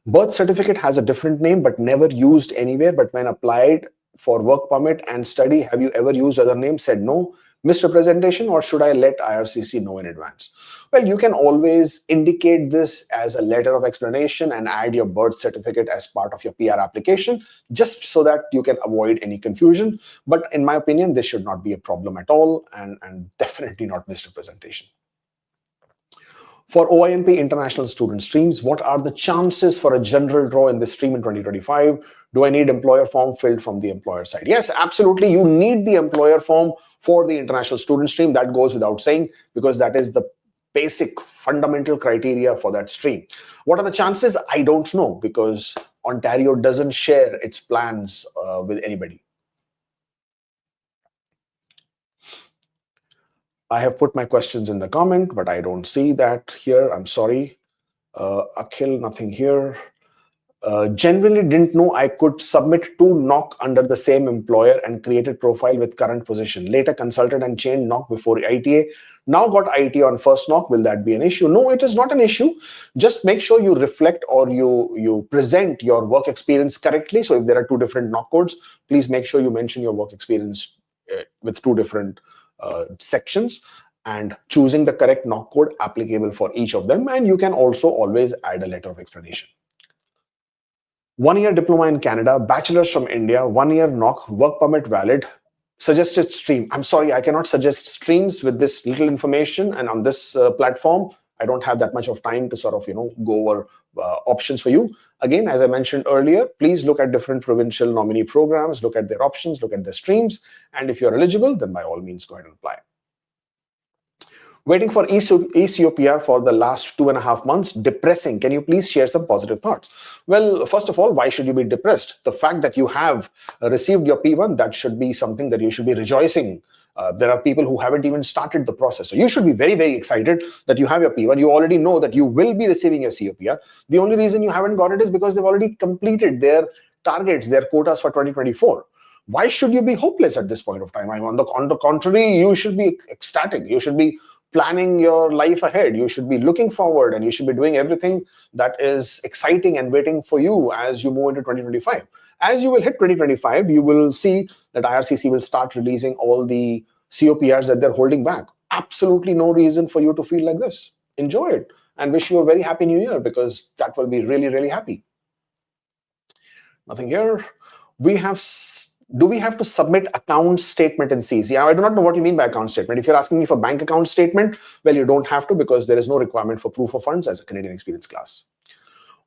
Birth certificate has a different name but never used anywhere. But when applied for work permit and study, have you ever used other names? Said no. Misrepresentation, or should I let IRCC know in advance? Well, you can always indicate this as a letter of explanation and add your birth certificate as part of your PR application, just so that you can avoid any confusion. But in my opinion, this should not be a problem at all, and definitely not misrepresentation. For OINP international student streams, what are the chances for a general draw in this stream in 2025? Do I need employer form filled from the employer side? Yes, absolutely. You need the employer form for the international student stream. That goes without saying, because that is the basic fundamental criteria for that stream. What are the chances? I don't know, because Ontario doesn't share its plans with anybody. I have put my questions in the comment, but I don't see that here. I'm sorry. Akhil, nothing here. Genuinely didn't know I could submit 2 knock under the same employer and created profile with current position. Later consulted and changed knock before ITA. Now got ITA on first knock. Will that be an issue? No, it is not an issue. Just make sure you reflect or you present your work experience correctly. So if there are 2 different knock codes, please make sure you mention your work experience with 2 different sections, and choosing the correct knock code applicable for each of them. And you can also always add a letter of explanation. 1 year diploma in Canada, bachelor's from India, 1 year knock, work permit valid, suggested stream. I'm sorry, I cannot suggest streams with this little information, and on this platform, I don't have that much of time to sort of, go over options for you. Again, as I mentioned earlier, please look at different provincial nominee programs, look at their options, look at their streams, and if you're eligible, then by all means, go ahead and apply. Waiting for ECOPR for the last 2.5 months, depressing. Can you please share some positive thoughts? Well, first of all, why should you be depressed? The fact that you have received your P1, that should be something that you should be rejoicing. There are people who haven't even started the process. So you should be very, very excited that you have your P1. You already know that you will be receiving your COPR. The only reason you haven't got it is because they've already completed their targets, their quotas for 2024. Why should you be hopeless at this point of time? On the contrary, you should be ecstatic. You should be planning your life ahead. You should be looking forward, and you should be doing everything that is exciting and waiting for you as you move into 2025. As you will hit 2025, you will see that IRCC will start releasing all the COPRs that they're holding back. Absolutely no reason for you to feel like this. Enjoy it and wish you a very happy new year, because that will be really, really happy. Nothing here. We have Do we have to submit account statement in CEC? Now, I do not know what you mean by account statement. If you're asking me for bank account statement, well, you don't have to, because there is no requirement for proof of funds as a Canadian experience class.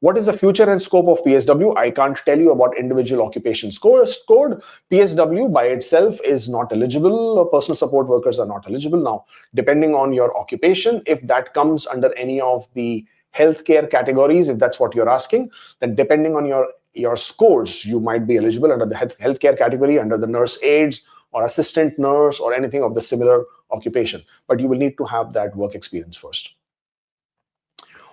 What is the future and scope of PSW? I can't tell you about individual occupation code. PSW by itself is not eligible. Personal support workers are not eligible. Now, depending on your occupation, if that comes under any of the healthcare categories, if that's what you're asking, then depending on your scores, you might be eligible under the healthcare category, under the nurse aides or assistant nurse or anything of the similar occupation. But you will need to have that work experience first.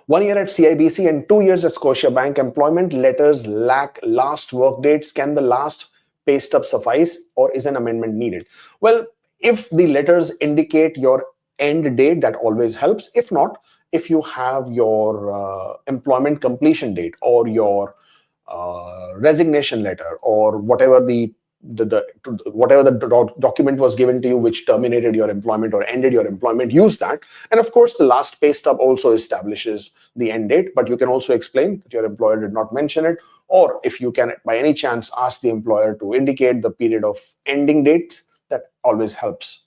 1 year at CIBC and 2 years at Scotiabank. Employment letters lack last work dates. Can the last pay stub suffice, or is an amendment needed? Well, if the letters indicate your end date, that always helps. If not, if you have your employment completion date or your resignation letter or whatever the document was given to you which terminated your employment or ended your employment, use that. And of course, the last pay stub also establishes the end date, but you can also explain that your employer did not mention it, or if you can by any chance ask the employer to indicate the period of ending date, that always helps.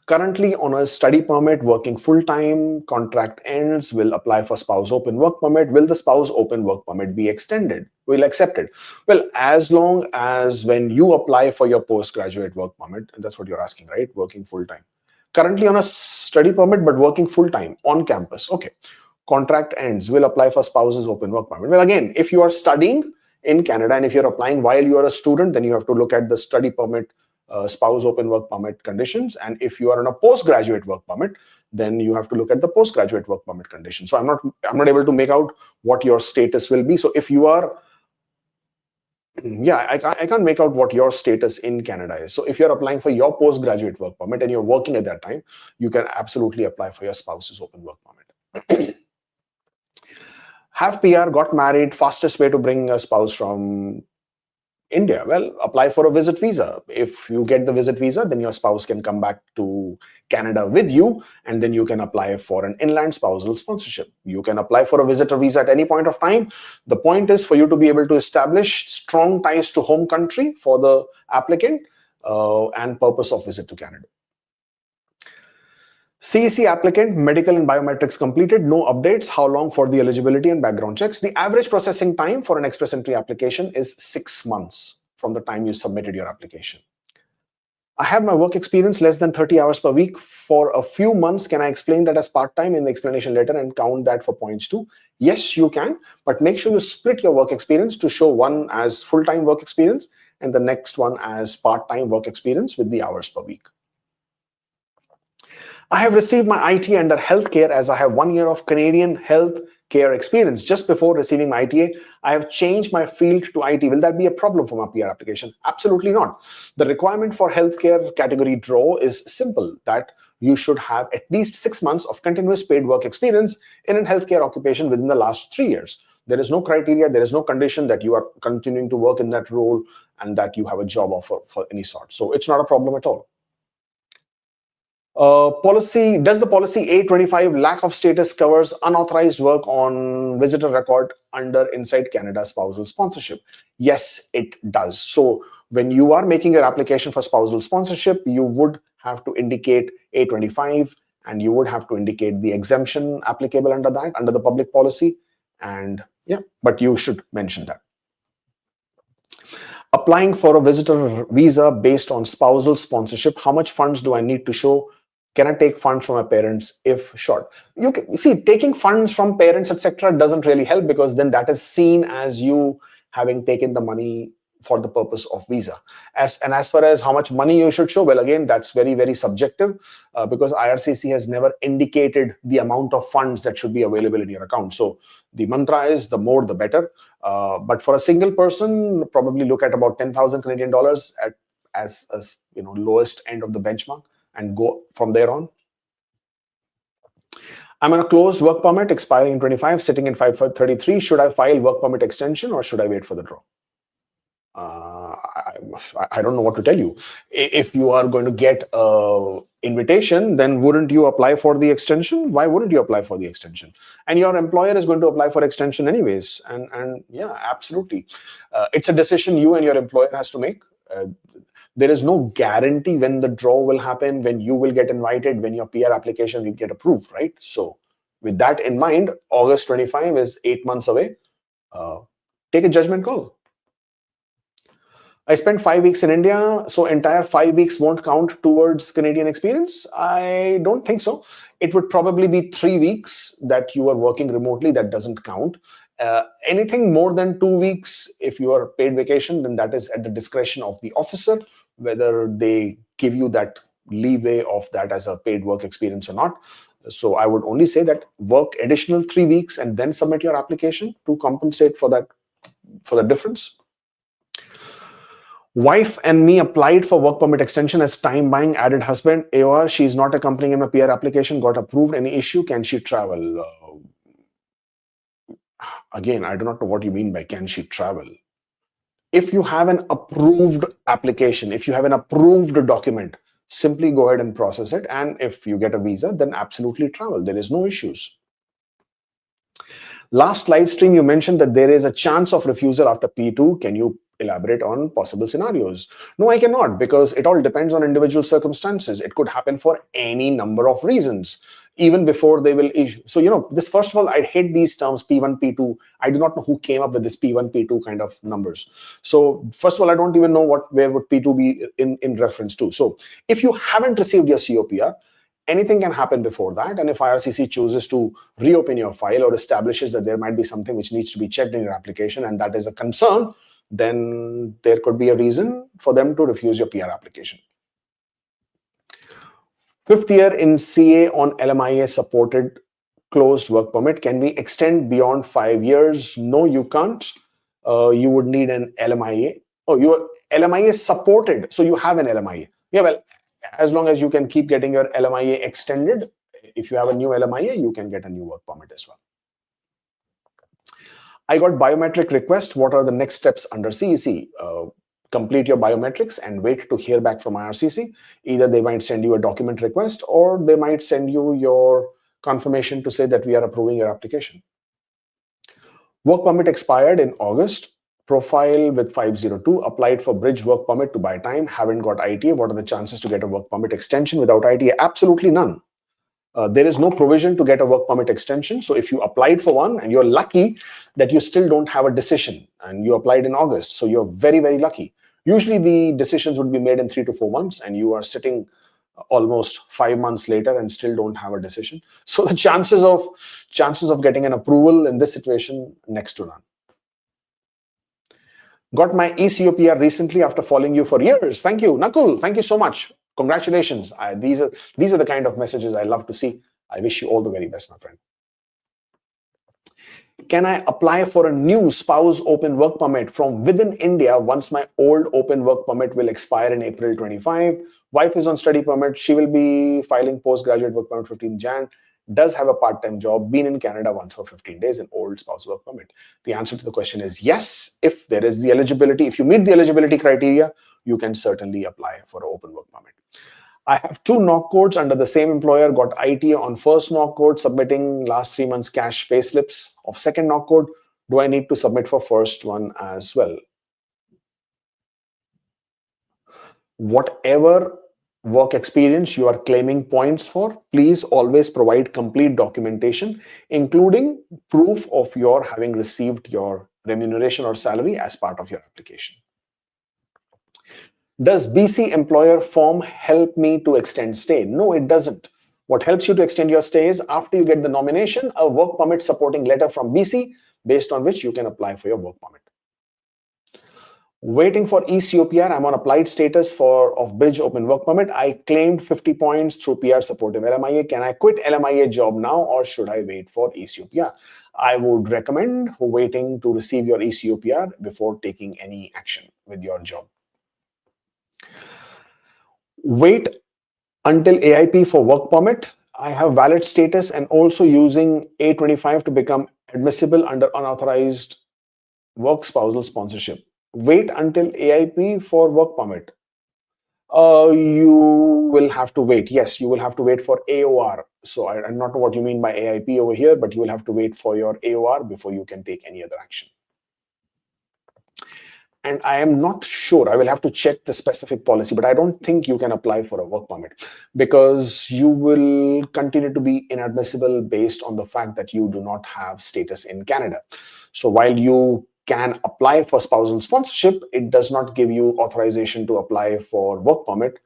Currently on a study permit, working full-time, contract ends, will apply for spouse open work permit. Will the spouse open work permit be extended? Will accept it? Well, as long as when you apply for your postgraduate work permit, and that's what you're asking, right? Working full-time. Currently on a study permit, but working full-time on campus. Okay. Contract ends, will apply for spouse's open work permit. Well, again, if you are studying in Canada and if you're applying while you are a student, then you have to look at the study permit spouse open work permit conditions. And if you are on a postgraduate work permit, then you have to look at the postgraduate work permit conditions. So I'm not able to make out what your status will be. So if you are, I can't make out what your status in Canada is. So if you're applying for your postgraduate work permit and you're working at that time, you can absolutely apply for your spouse's open work permit. Have PR, got married, fastest way to bring a spouse from India? Well, apply for a visit visa. If you get the visit visa, then your spouse can come back to Canada with you, and then you can apply for an inland spousal sponsorship. You can apply for a visitor visa at any point of time. The point is for you to be able to establish strong ties to home country for the applicant and purpose of visit to Canada. CEC applicant, medical and biometrics completed, no updates. How long for the eligibility and background checks? The average processing time for an express entry application is 6 months from the time you submitted your application. I have my work experience less than 30 hours per week for a few months. Can I explain that as part-time in the explanation letter and count that for points too? Yes, you can, but make sure you split your work experience to show one as full-time work experience and the next one as part-time work experience with the hours per week. I have received my IT under healthcare as I have 1 year of Canadian health care experience. Just before receiving my ITA, I have changed my field to IT. Will that be a problem for my PR application? Absolutely not. The requirement for healthcare category draw is simple, that you should have at least 6 months of continuous paid work experience in a healthcare occupation within the last 3 years. There is no criteria, there is no condition that you are continuing to work in that role and that you have a job offer for any sort. So it's not a problem at all. Does the policy 825 lack of status covers unauthorized work on visitor record under Inside Canada spousal sponsorship? Yes, it does. So when you are making your application for spousal sponsorship, you would have to indicate 825 and you would have to indicate the exemption applicable under that, under the public policy. And but you should mention that. Applying for a visitor visa based on spousal sponsorship, how much funds do I need to show? Can I take funds from my parents if short? You can see taking funds from parents, etc., doesn't really help, because then that is seen as you having taken the money for the purpose of visa. As far as how much money you should show, well, again, that's very, very subjective because IRCC has never indicated the amount of funds that should be available in your account. So the mantra is the more the better. But for a single person, probably look at about 10,000 Canadian dollars as lowest end of the benchmark and go from there on. I'm on a closed work permit expiring in 25, sitting in 533. Should I file work permit extension or should I wait for the draw? I don't know what to tell you. If you are going to get a invitation, then wouldn't you apply for the extension? Why wouldn't you apply for the extension? And your employer is going to apply for extension anyways. And yeah, absolutely. It's a decision you and your employer has to make. There is no guarantee when the draw will happen, when you will get invited, when your PR application will get approved, right? So with that in mind, August 25 is 8 months away. Take a judgment call. I spent 5 weeks in India, so entire 5 weeks won't count towards Canadian experience. I don't think so. It would probably be 3 weeks that you are working remotely. That doesn't count. Anything more than 2 weeks, if you are paid vacation, then that is at the discretion of the officer, whether they give you that leeway of that as a paid work experience or not. So I would only say that work additional 3 weeks and then submit your application to compensate for that difference. Wife and me applied for work permit extension as time buying, added husband. AOR, she's not accompanying in my PR application, got approved. Any issue? Can she travel? Again, I do not know what you mean by can she travel. If you have an approved application, if you have an approved document, simply go ahead and process it. And if you get a visa, then absolutely travel. There is no issues. Last live stream, you mentioned that there is a chance of refusal after P2. Can you elaborate on possible scenarios? No, I cannot, because it all depends on individual circumstances. It could happen for any number of reasons, even before they will issue. So, this, first of all, I hate these terms P1, P2. I do not know who came up with this P1, P2 kind of numbers. So first of all, I don't even know where would P2 be in reference to. So if you haven't received your COPR, anything can happen before that. And if IRCC chooses to reopen your file or establishes that there might be something which needs to be checked in your application, and that is a concern, then there could be a reason for them to refuse your PR application. 5th year in CA on LMIA supported closed work permit. Can we extend beyond 5 years? No, you can't. You would need an LMIA. Oh, your LMIA supported. So you have an LMIA. Yeah, well, as long as you can keep getting your LMIA extended, if you have a new LMIA, you can get a new work permit as well. I got biometric request. What are the next steps under CEC? Complete your biometrics and wait to hear back from IRCC. Either they might send you a document request or they might send you your confirmation to say that we are approving your application. Work permit expired in August. Profile with 502, applied for bridge work permit to buy time, haven't got ITA. What are the chances to get a work permit extension without ITA? Absolutely none. There is no provision to get a work permit extension. So if you applied for one and you're lucky that you still don't have a decision and you applied in August, so you're very, very lucky. Usually the decisions would be made in 3 to 4 months and you are sitting almost 5 months later and still don't have a decision. So the chances of getting an approval in this situation, next to none. Got my ECOPR recently after following you for years. Thank you, Nakul. Thank you so much. Congratulations. These are the kind of messages I love to see. I wish you all the very best, my friend. Can I apply for a new spouse open work permit from within India once my old open work permit will expire in April 25? Wife is on study permit. She will be filing postgraduate work permit 15 Jan. Does have a part-time job, been in Canada once for 15 days, an old spouse work permit. The answer to the question is yes. If there is the eligibility, if you meet the eligibility criteria, you can certainly apply for an open work permit. I have 2 knock codes under the same employer, got ITA on first knock code, submitting last 3 months cash pay slips of second knock code. Do I need to submit for first one as well? Whatever work experience you are claiming points for, please always provide complete documentation, including proof of your having received your remuneration or salary as part of your application. Does BC employer form help me to extend stay? No, it doesn't. What helps you to extend your stay is after you get the nomination, a work permit supporting letter from BC, based on which you can apply for your work permit. Waiting for ECOPR. I'm on applied status of bridge open work permit. I claimed 50 points through PR supportive LMIA. Can I quit LMIA job now or should I wait for ECOPR? I would recommend waiting to receive your ECOPR before taking any action with your job. Wait until AIP for work permit. I have valid status and also using A25 to become admissible under unauthorized work spousal sponsorship. Wait until AIP for work permit. You will have to wait. Yes, you will have to wait for AOR. So I'm not know what you mean by AIP over here, but you will have to wait for your AOR before you can take any other action. And I am not sure, I will have to check the specific policy, but I don't think you can apply for a work permit because you will continue to be inadmissible based on the fact that you do not have status in Canada. So while you can apply for spousal sponsorship, it does not give you authorization to apply for work permit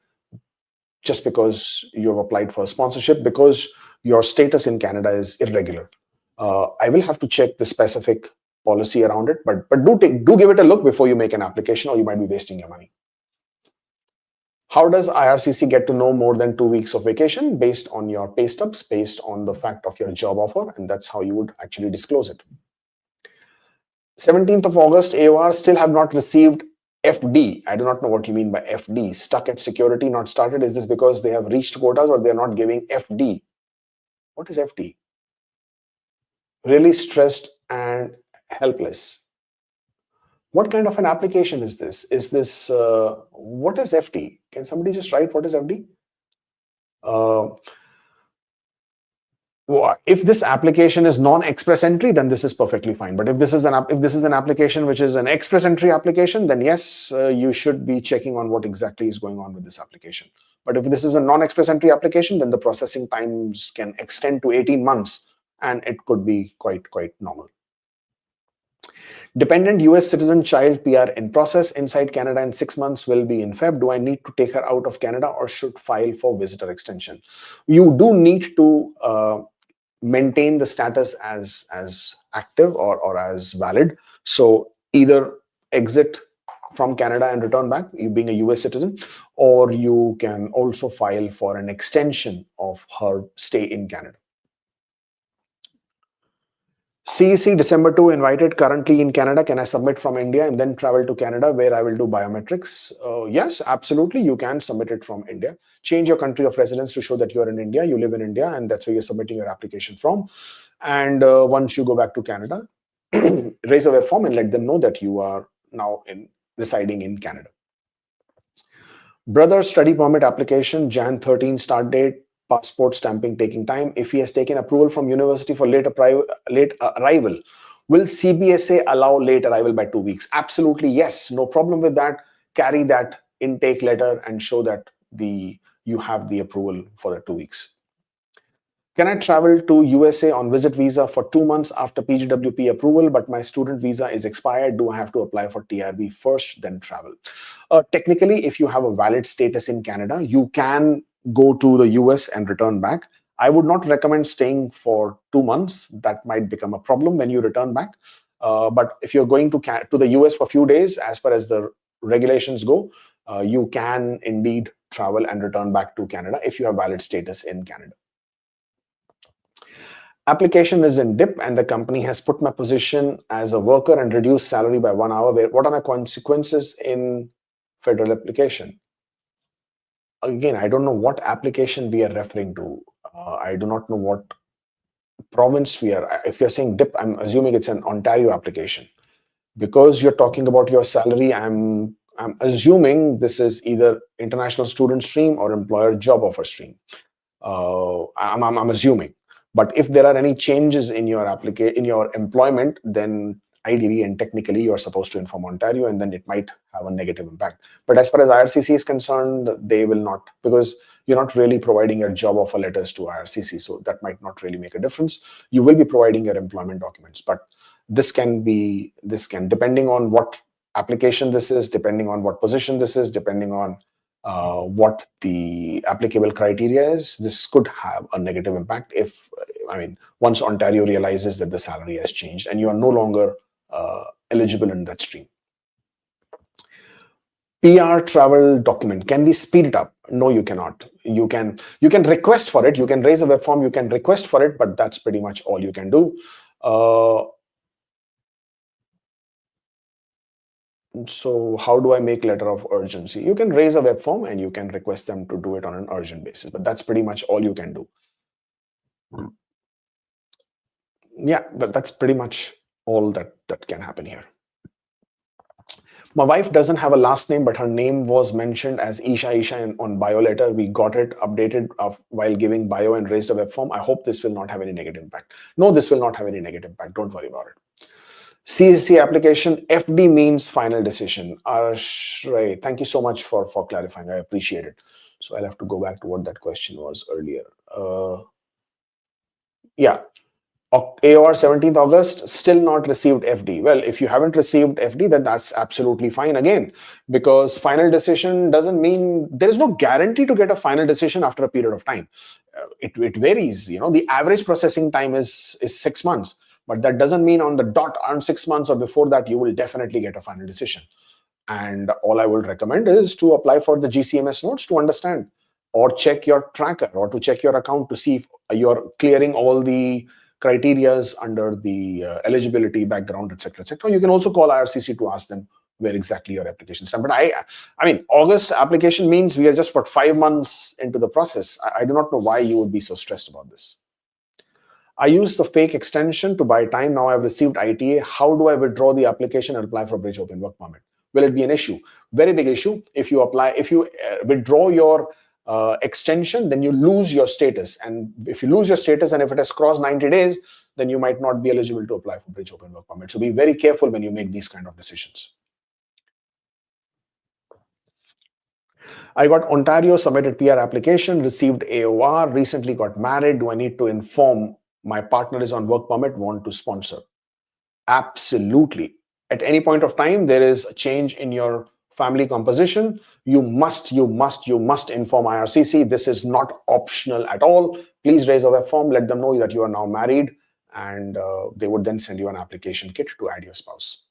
just because you've applied for sponsorship, because your status in Canada is irregular. I will have to check the specific policy around it, but do give it a look before you make an application, or you might be wasting your money. How does IRCC get to know more than 2 weeks of vacation? Based on your pay stubs, based on the fact of your job offer, and that's how you would actually disclose it. 17th of August, AOR still have not received FD. I do not know what you mean by FD. Stuck at security, not started. Is this because they have reached quotas or they're not giving FD? What is FD? Really stressed and helpless. What kind of an application is this? Is this, what is FD? Can somebody just write what is FD? If this application is non-express entry, then this is perfectly fine. But if this is an application which is an express entry application, then yes, you should be checking on what exactly is going on with this application. But if this is a non-express entry application, then the processing times can extend to 18 months, and it could be quite normal. Dependent US citizen child PR in process inside Canada in 6 months will be in Feb. Do I need to take her out of Canada or should file for visitor extension? You do need to maintain the status as active or as valid. So either exit from Canada and return back, you being a US citizen, or you can also file for an extension of her stay in Canada. CEC December 2 invited, currently in Canada. Can I submit from India and then travel to Canada where I will do biometrics? Yes, absolutely. You can submit it from India. Change your country of residence to show that you are in India, you live in India, and that's where you're submitting your application from. And once you go back to Canada, raise a web form and let them know that you are now residing in Canada. Brother study permit application, Jan 13 start date, passport stamping taking time. If he has taken approval from university for late arrival, will CBSA allow late arrival by 2 weeks? Absolutely, yes. No problem with that. Carry that intake letter and show that you have the approval for the 2 weeks. Can I travel to USA on visit visa for 2 months after PGWP approval, but my student visa is expired? Do I have to apply for TRB first, then travel? Technically, if you have a valid status in Canada, you can go to the US and return back. I would not recommend staying for 2 months. That might become a problem when you return back. But if you're going to the US for a few days, as far as the regulations go, you can indeed travel and return back to Canada if you have valid status in Canada. Application is in dip and the company has put my position as a worker and reduced salary by 1 hour. What are my consequences in federal application? Again, I don't know what application we are referring to. I do not know what province we are. If you're saying dip, I'm assuming it's an Ontario application. Because you're talking about your salary, I'm assuming this is either international student stream or employer job offer stream. I'm assuming. But if there are any changes in your employment, then ideally and technically you're supposed to inform Ontario, and then it might have a negative impact. But as far as IRCC is concerned, they will not, because you're not really providing your job offer letters to IRCC, so that might not really make a difference. You will be providing your employment documents, but this can depending on what application this is, depending on what position this is, depending on what the applicable criteria is, this could have a negative impact if, once Ontario realizes that the salary has changed and you are no longer eligible in that stream. PR travel document, can we speed it up? No, you cannot. You can request for it. You can raise a web form. You can request for it, but that's pretty much all you can do. So how do I make letter of urgency? You can raise a web form and you can request them to do it on an urgent basis, but that's pretty much all you can do. Yeah, but that's pretty much all that can happen here. My wife doesn't have a last name, but her name was mentioned as Isha on bio letter. We got it updated while giving bio and raised a web form. I hope this will not have any negative impact. No, this will not have any negative impact. Don't worry about it. CSC application, FD means final decision. Ashray, thank you so much for clarifying. I appreciate it. So I'll have to go back to what that question was earlier. Yeah. AOR 17th August, still not received FD. Well, if you haven't received FD, then that's absolutely fine again, because final decision doesn't mean there is no guarantee to get a final decision after a period of time. It varies. The average processing time is 6 months, but that doesn't mean on the dot on 6 months or before that you will definitely get a final decision. And all I will recommend is to apply for the GCMS notes to understand, or check your tracker, or to check your account to see if you're clearing all the criterias under the eligibility, background, etc., etc. You can also call IRCC to ask them where exactly your application stands. But I mean, August application means we are just 5 months into the process. I do not know why you would be so stressed about this. I used the fake extension to buy time. Now I've received ITA. How do I withdraw the application and apply for Bridge Open Work Permit? Will it be an issue? Very big issue. If you withdraw your extension, then you lose your status. And if you lose your status and if it has crossed 90 days, then you might not be eligible to apply for Bridge Open Work Permit. So be very careful when you make these kind of decisions. I got Ontario, submitted PR application, received AOR, recently got married. Do I need to inform my partner is on work permit, want to sponsor? Absolutely. At any point of time, there is a change in your family composition, you must inform IRCC. This is not optional at all. Please raise a web form, let them know that you are now married, and they would then send you an application kit to add your spouse.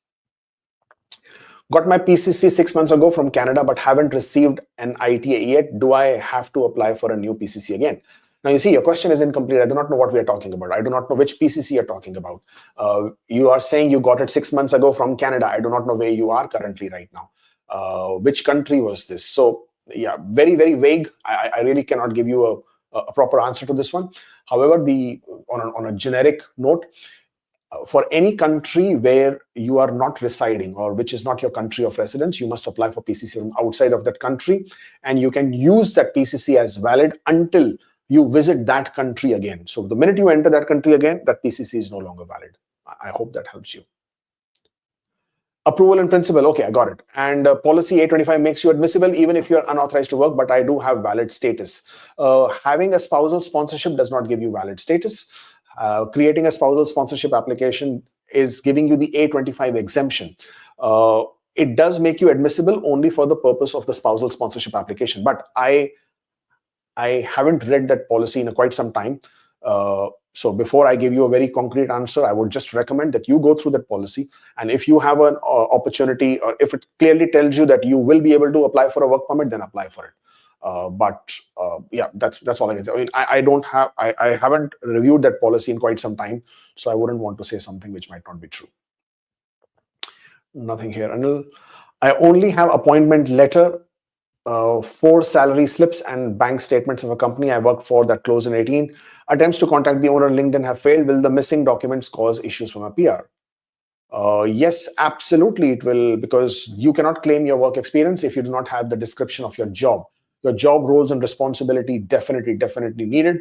Got my PCC 6 months ago from Canada, but haven't received an ITA yet. Do I have to apply for a new PCC again? Now, you see, your question is incomplete. I do not know what we are talking about. I do not know which PCC you're talking about. You are saying you got it 6 months ago from Canada. I do not know where you are currently right now. Which country was this? So yeah, very, very vague. I really cannot give you a proper answer to this one. However, on a generic note, for any country where you are not residing or which is not your country of residence, you must apply for PCC from outside of that country, and you can use that PCC as valid until you visit that country again. So the minute you enter that country again, that PCC is no longer valid. I hope that helps you. Approval in principle. Okay, I got it. And policy 825 makes you admissible even if you're unauthorized to work, but I do have valid status. Having a spousal sponsorship does not give you valid status. Creating a spousal sponsorship application is giving you the A25 exemption. It does make you admissible only for the purpose of the spousal sponsorship application. But I haven't read that policy in quite some time. So before I give you a very concrete answer, I would just recommend that you go through that policy. And if you have an opportunity, or if it clearly tells you that you will be able to apply for a work permit, then apply for it. Yeah, that's all I can say. I mean, I haven't reviewed that policy in quite some time, so I wouldn't want to say something which might not be true. Nothing here, Anil. I only have appointment letter, 4 salary slips and bank statements of a company I worked for that closed in 18. Attempts to contact the owner on LinkedIn have failed. Will the missing documents cause issues from a PR? Yes, absolutely it will, because you cannot claim your work experience if you do not have the description of your job. Your job roles and responsibility definitely needed.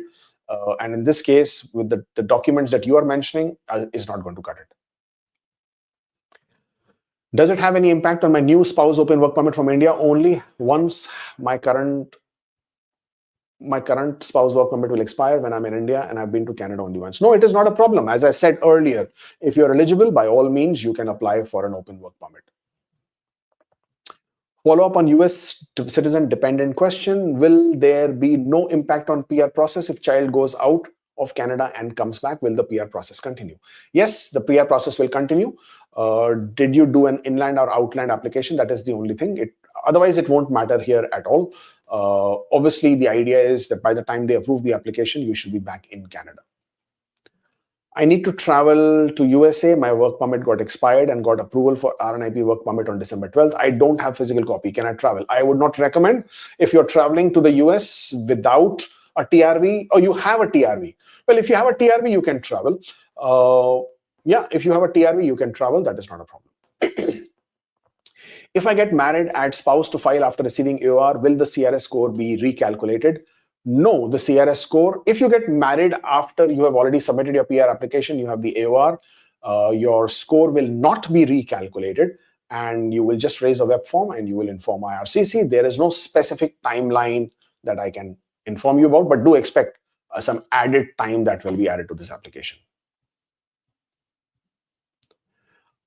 And in this case, with the documents that you are mentioning, is not going to cut it. Does it have any impact on my new spouse open work permit from India? Only once my current spouse work permit will expire when I'm in India, and I've been to Canada only once. No, it is not a problem. As I said earlier, if you're eligible, by all means, you can apply for an open work permit. Follow up on US citizen dependent question. Will there be no impact on PR process if child goes out of Canada and comes back? Will the PR process continue? Yes, the PR process will continue. Did you do an inland or outland application? That is the only thing. Otherwise, it won't matter here at all. Obviously, the idea is that by the time they approve the application, you should be back in Canada. I need to travel to USA. My work permit got expired and got approval for RNIP work permit on December 12th. I don't have physical copy. Can I travel? I would not recommend. If you're traveling to the US without a TRV, or you have a TRV. Well, if you have a TRV, you can travel. Yeah, if you have a TRV, you can travel. That is not a problem. If I get married, add spouse to file after receiving AOR, will the CRS score be recalculated? No, the CRS score, if you get married after you have already submitted your PR application, you have the AOR, your score will not be recalculated, and you will just raise a web form and you will inform IRCC. There is no specific timeline that I can inform you about, but do expect some added time that will be added to this application.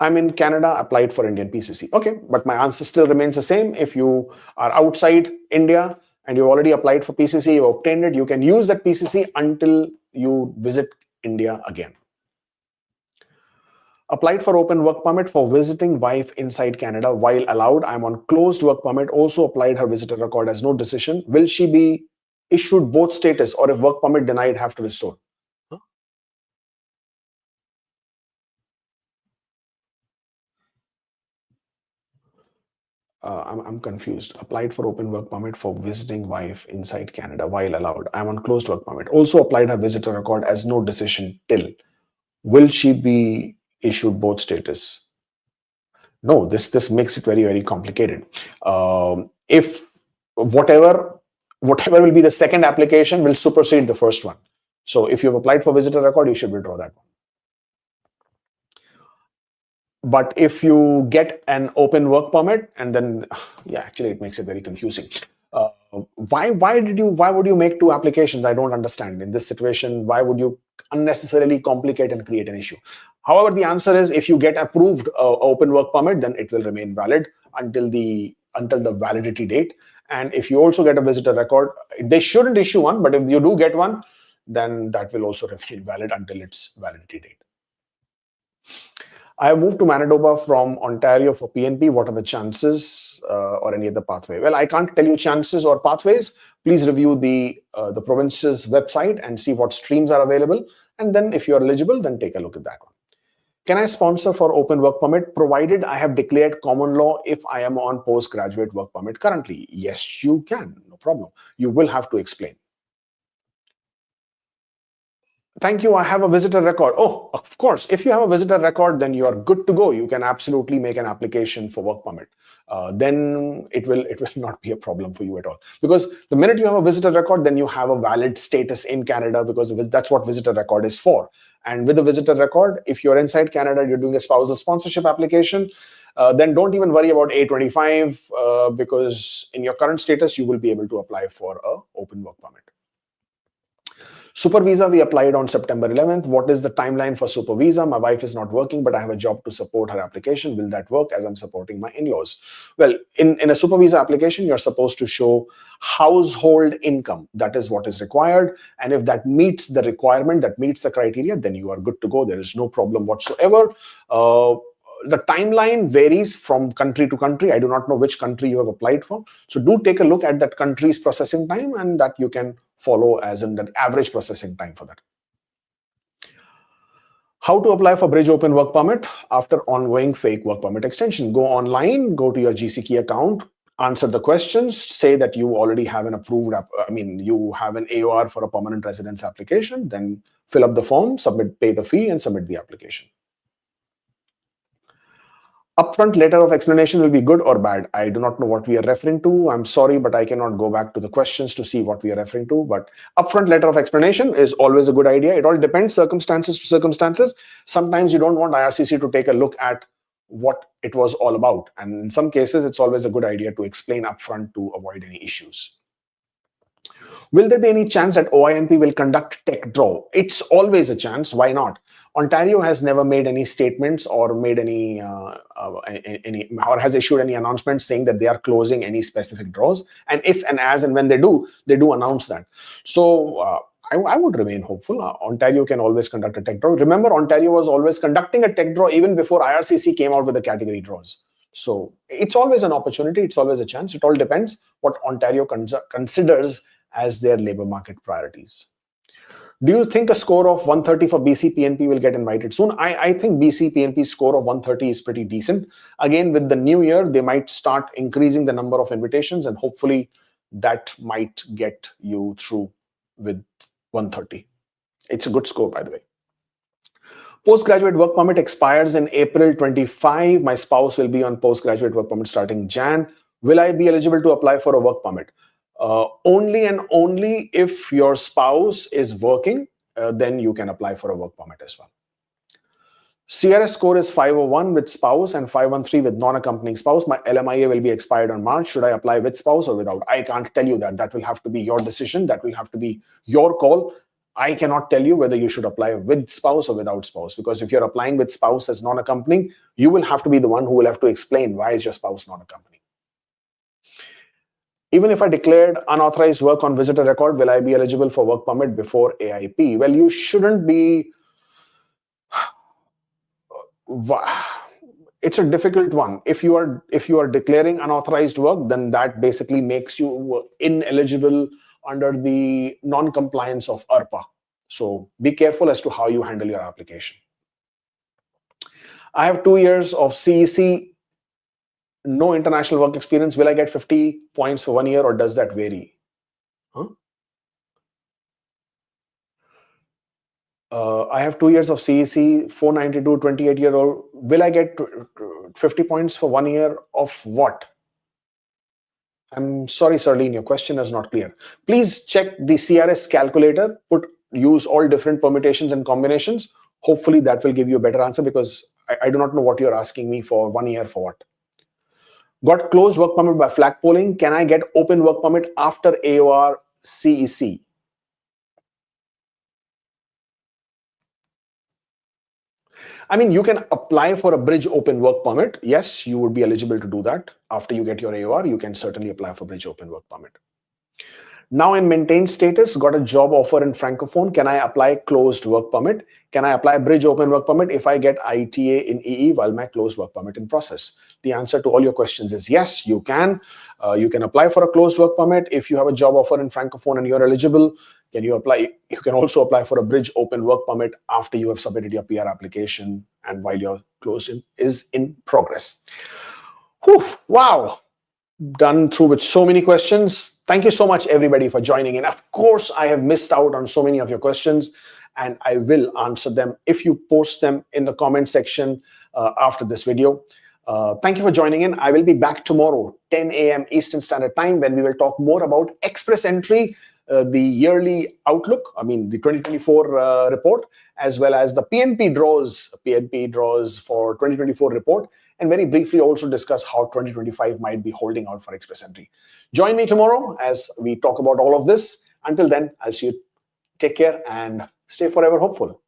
I'm in Canada, applied for Indian PCC. Okay, but my answer still remains the same. If you are outside India and you've already applied for PCC, you've obtained it, you can use that PCC until you visit India again. Applied for open work permit for visiting wife inside Canada. While allowed, I'm on closed work permit. Also applied her visitor record as no decision. Will she be issued both status, or if work permit denied, have to restore? Huh? I'm confused. Applied for open work permit for visiting wife inside Canada while allowed. I'm on closed work permit. Also applied her visitor record as no decision till. Will she be issued both status? No, this makes it very complicated. If whatever will be the second application will supersede the first one. So if you've applied for visitor record, you should withdraw that one. But if you get an open work permit, and then, yeah, actually it makes it very confusing. Why would you make two applications? I don't understand. In this situation, why would you unnecessarily complicate and create an issue? However, the answer is, if you get approved open work permit, then it will remain valid until the validity date. And if you also get a visitor record, they shouldn't issue one, but if you do get one, then that will also remain valid until its validity date. I have moved to Manitoba from Ontario for PNP. What are the chances or any other pathway? Well, I can't tell you chances or pathways. Please review the province's website and see what streams are available. And then if you're eligible, then take a look at that one. Can I sponsor for open work permit provided I have declared common law if I am on postgraduate work permit currently? Yes, you can. No problem. You will have to explain. Thank you, I have a visitor record. Oh, of course, if you have a visitor record, then you are good to go. You can absolutely make an application for work permit. Then it will not be a problem for you at all. Because the minute you have a visitor record, then you have a valid status in Canada, because that's what visitor record is for. And with a visitor record, if you're inside Canada, you're doing a spousal sponsorship application, then don't even worry about A25, because in your current status, you will be able to apply for an open work permit. Super visa, we applied on September 11th. What is the timeline for super visa? My wife is not working, but I have a job to support her application. Will that work, as I'm supporting my in-laws? Well, in a super visa application, you're supposed to show household income. That is what is required. And if that meets the requirement, that meets the criteria, then you are good to go. There is no problem whatsoever. The timeline varies from country to country. I do not know which country you have applied for. So do take a look at that country's processing time, and that you can follow as in the average processing time for that. How to apply for bridge open work permit after ongoing fake work permit extension? Go online, go to your GCK account, answer the questions, say that you already have an approved, you have an AOR for a permanent residence application, then fill up the form, submit, pay the fee, and submit the application. Upfront letter of explanation will be good or bad. I do not know what we are referring to. I'm sorry, but I cannot go back to the questions to see what we are referring to. But upfront letter of explanation is always a good idea. It all depends circumstances to circumstances. Sometimes you don't want IRCC to take a look at what it was all about. And in some cases, it's always a good idea to explain upfront to avoid any issues. Will there be any chance that OINP will conduct tech draw? It's always a chance. Why not? Ontario has never made any statements or made any or has issued any announcements saying that they are closing any specific draws. And if and as and when they do announce that. So I would remain hopeful. Ontario can always conduct a tech draw. Remember, Ontario was always conducting a tech draw even before IRCC came out with the category draws. So it's always an opportunity. It's always a chance. It all depends what Ontario considers as their labor market priorities. Do you think a score of 130 for BC PNP will get invited soon? I think BC PNP's score of 130 is pretty decent. Again, with the new year, they might start increasing the number of invitations, and hopefully that might get you through with 130. It's a good score, by the way. Postgraduate work permit expires in April 25. My spouse will be on postgraduate work permit starting Jan. Will I be eligible to apply for a work permit? Only and only if your spouse is working, then you can apply for a work permit as well. CRS score is 501 with spouse and 513 with non-accompanying spouse. My LMIA will be expired on March. Should I apply with spouse or without? I can't tell you that. That will have to be your decision. That will have to be your call. I cannot tell you whether you should apply with spouse or without spouse, because if you're applying with spouse as non-accompanying, you will have to be the one who will have to explain why is your spouse non-accompanying. Even if I declared unauthorized work on visitor record, will I be eligible for work permit before AIP? Well, you shouldn't be. It's a difficult one. If you are declaring unauthorized work, then that basically makes you ineligible under the non-compliance of IRPA. So be careful as to how you handle your application. I have 2 years of CEC, no international work experience. Will I get 50 points for 1 year, or does that vary? I have 2 years of CEC, 492, 28-year-old. Will I get 50 points for 1 year of what? I'm sorry, Sarleen, your question is not clear. Please check the CRS calculator, use all different permutations and combinations. Hopefully that will give you a better answer, because I do not know what you're asking me for 1 year for what. Got closed work permit by Flagpoling. Can I get open work permit after AOR CEC? I mean, you can apply for a bridge open work permit. Yes, you would be eligible to do that. After you get your AOR, you can certainly apply for bridge open work permit. Now in maintained status, got a job offer in Francophone. Can I apply closed work permit? Can I apply bridge open work permit if I get ITA in EE while my closed work permit in process? The answer to all your questions is yes, you can. You can apply for a closed work permit if you have a job offer in Francophone and you're eligible. Can you apply? You can also apply for a bridge open work permit after you have submitted your PR application and while your closed is in progress. Whew, wow. Done through with so many questions. Thank you so much, everybody, for joining in. Of course, I have missed out on so many of your questions, and I will answer them if you post them in the comment section after this video. Thank you for joining in. I will be back tomorrow, 10 a.m. Eastern Standard Time, when we will talk more about express entry, the yearly outlook, I mean, the 2024 report, as well as the PNP draws for 2024 report, and very briefly also discuss how 2025 might be holding out for express entry. Join me tomorrow as we talk about all of this. Until then, I'll see you. Take care and stay forever hopeful.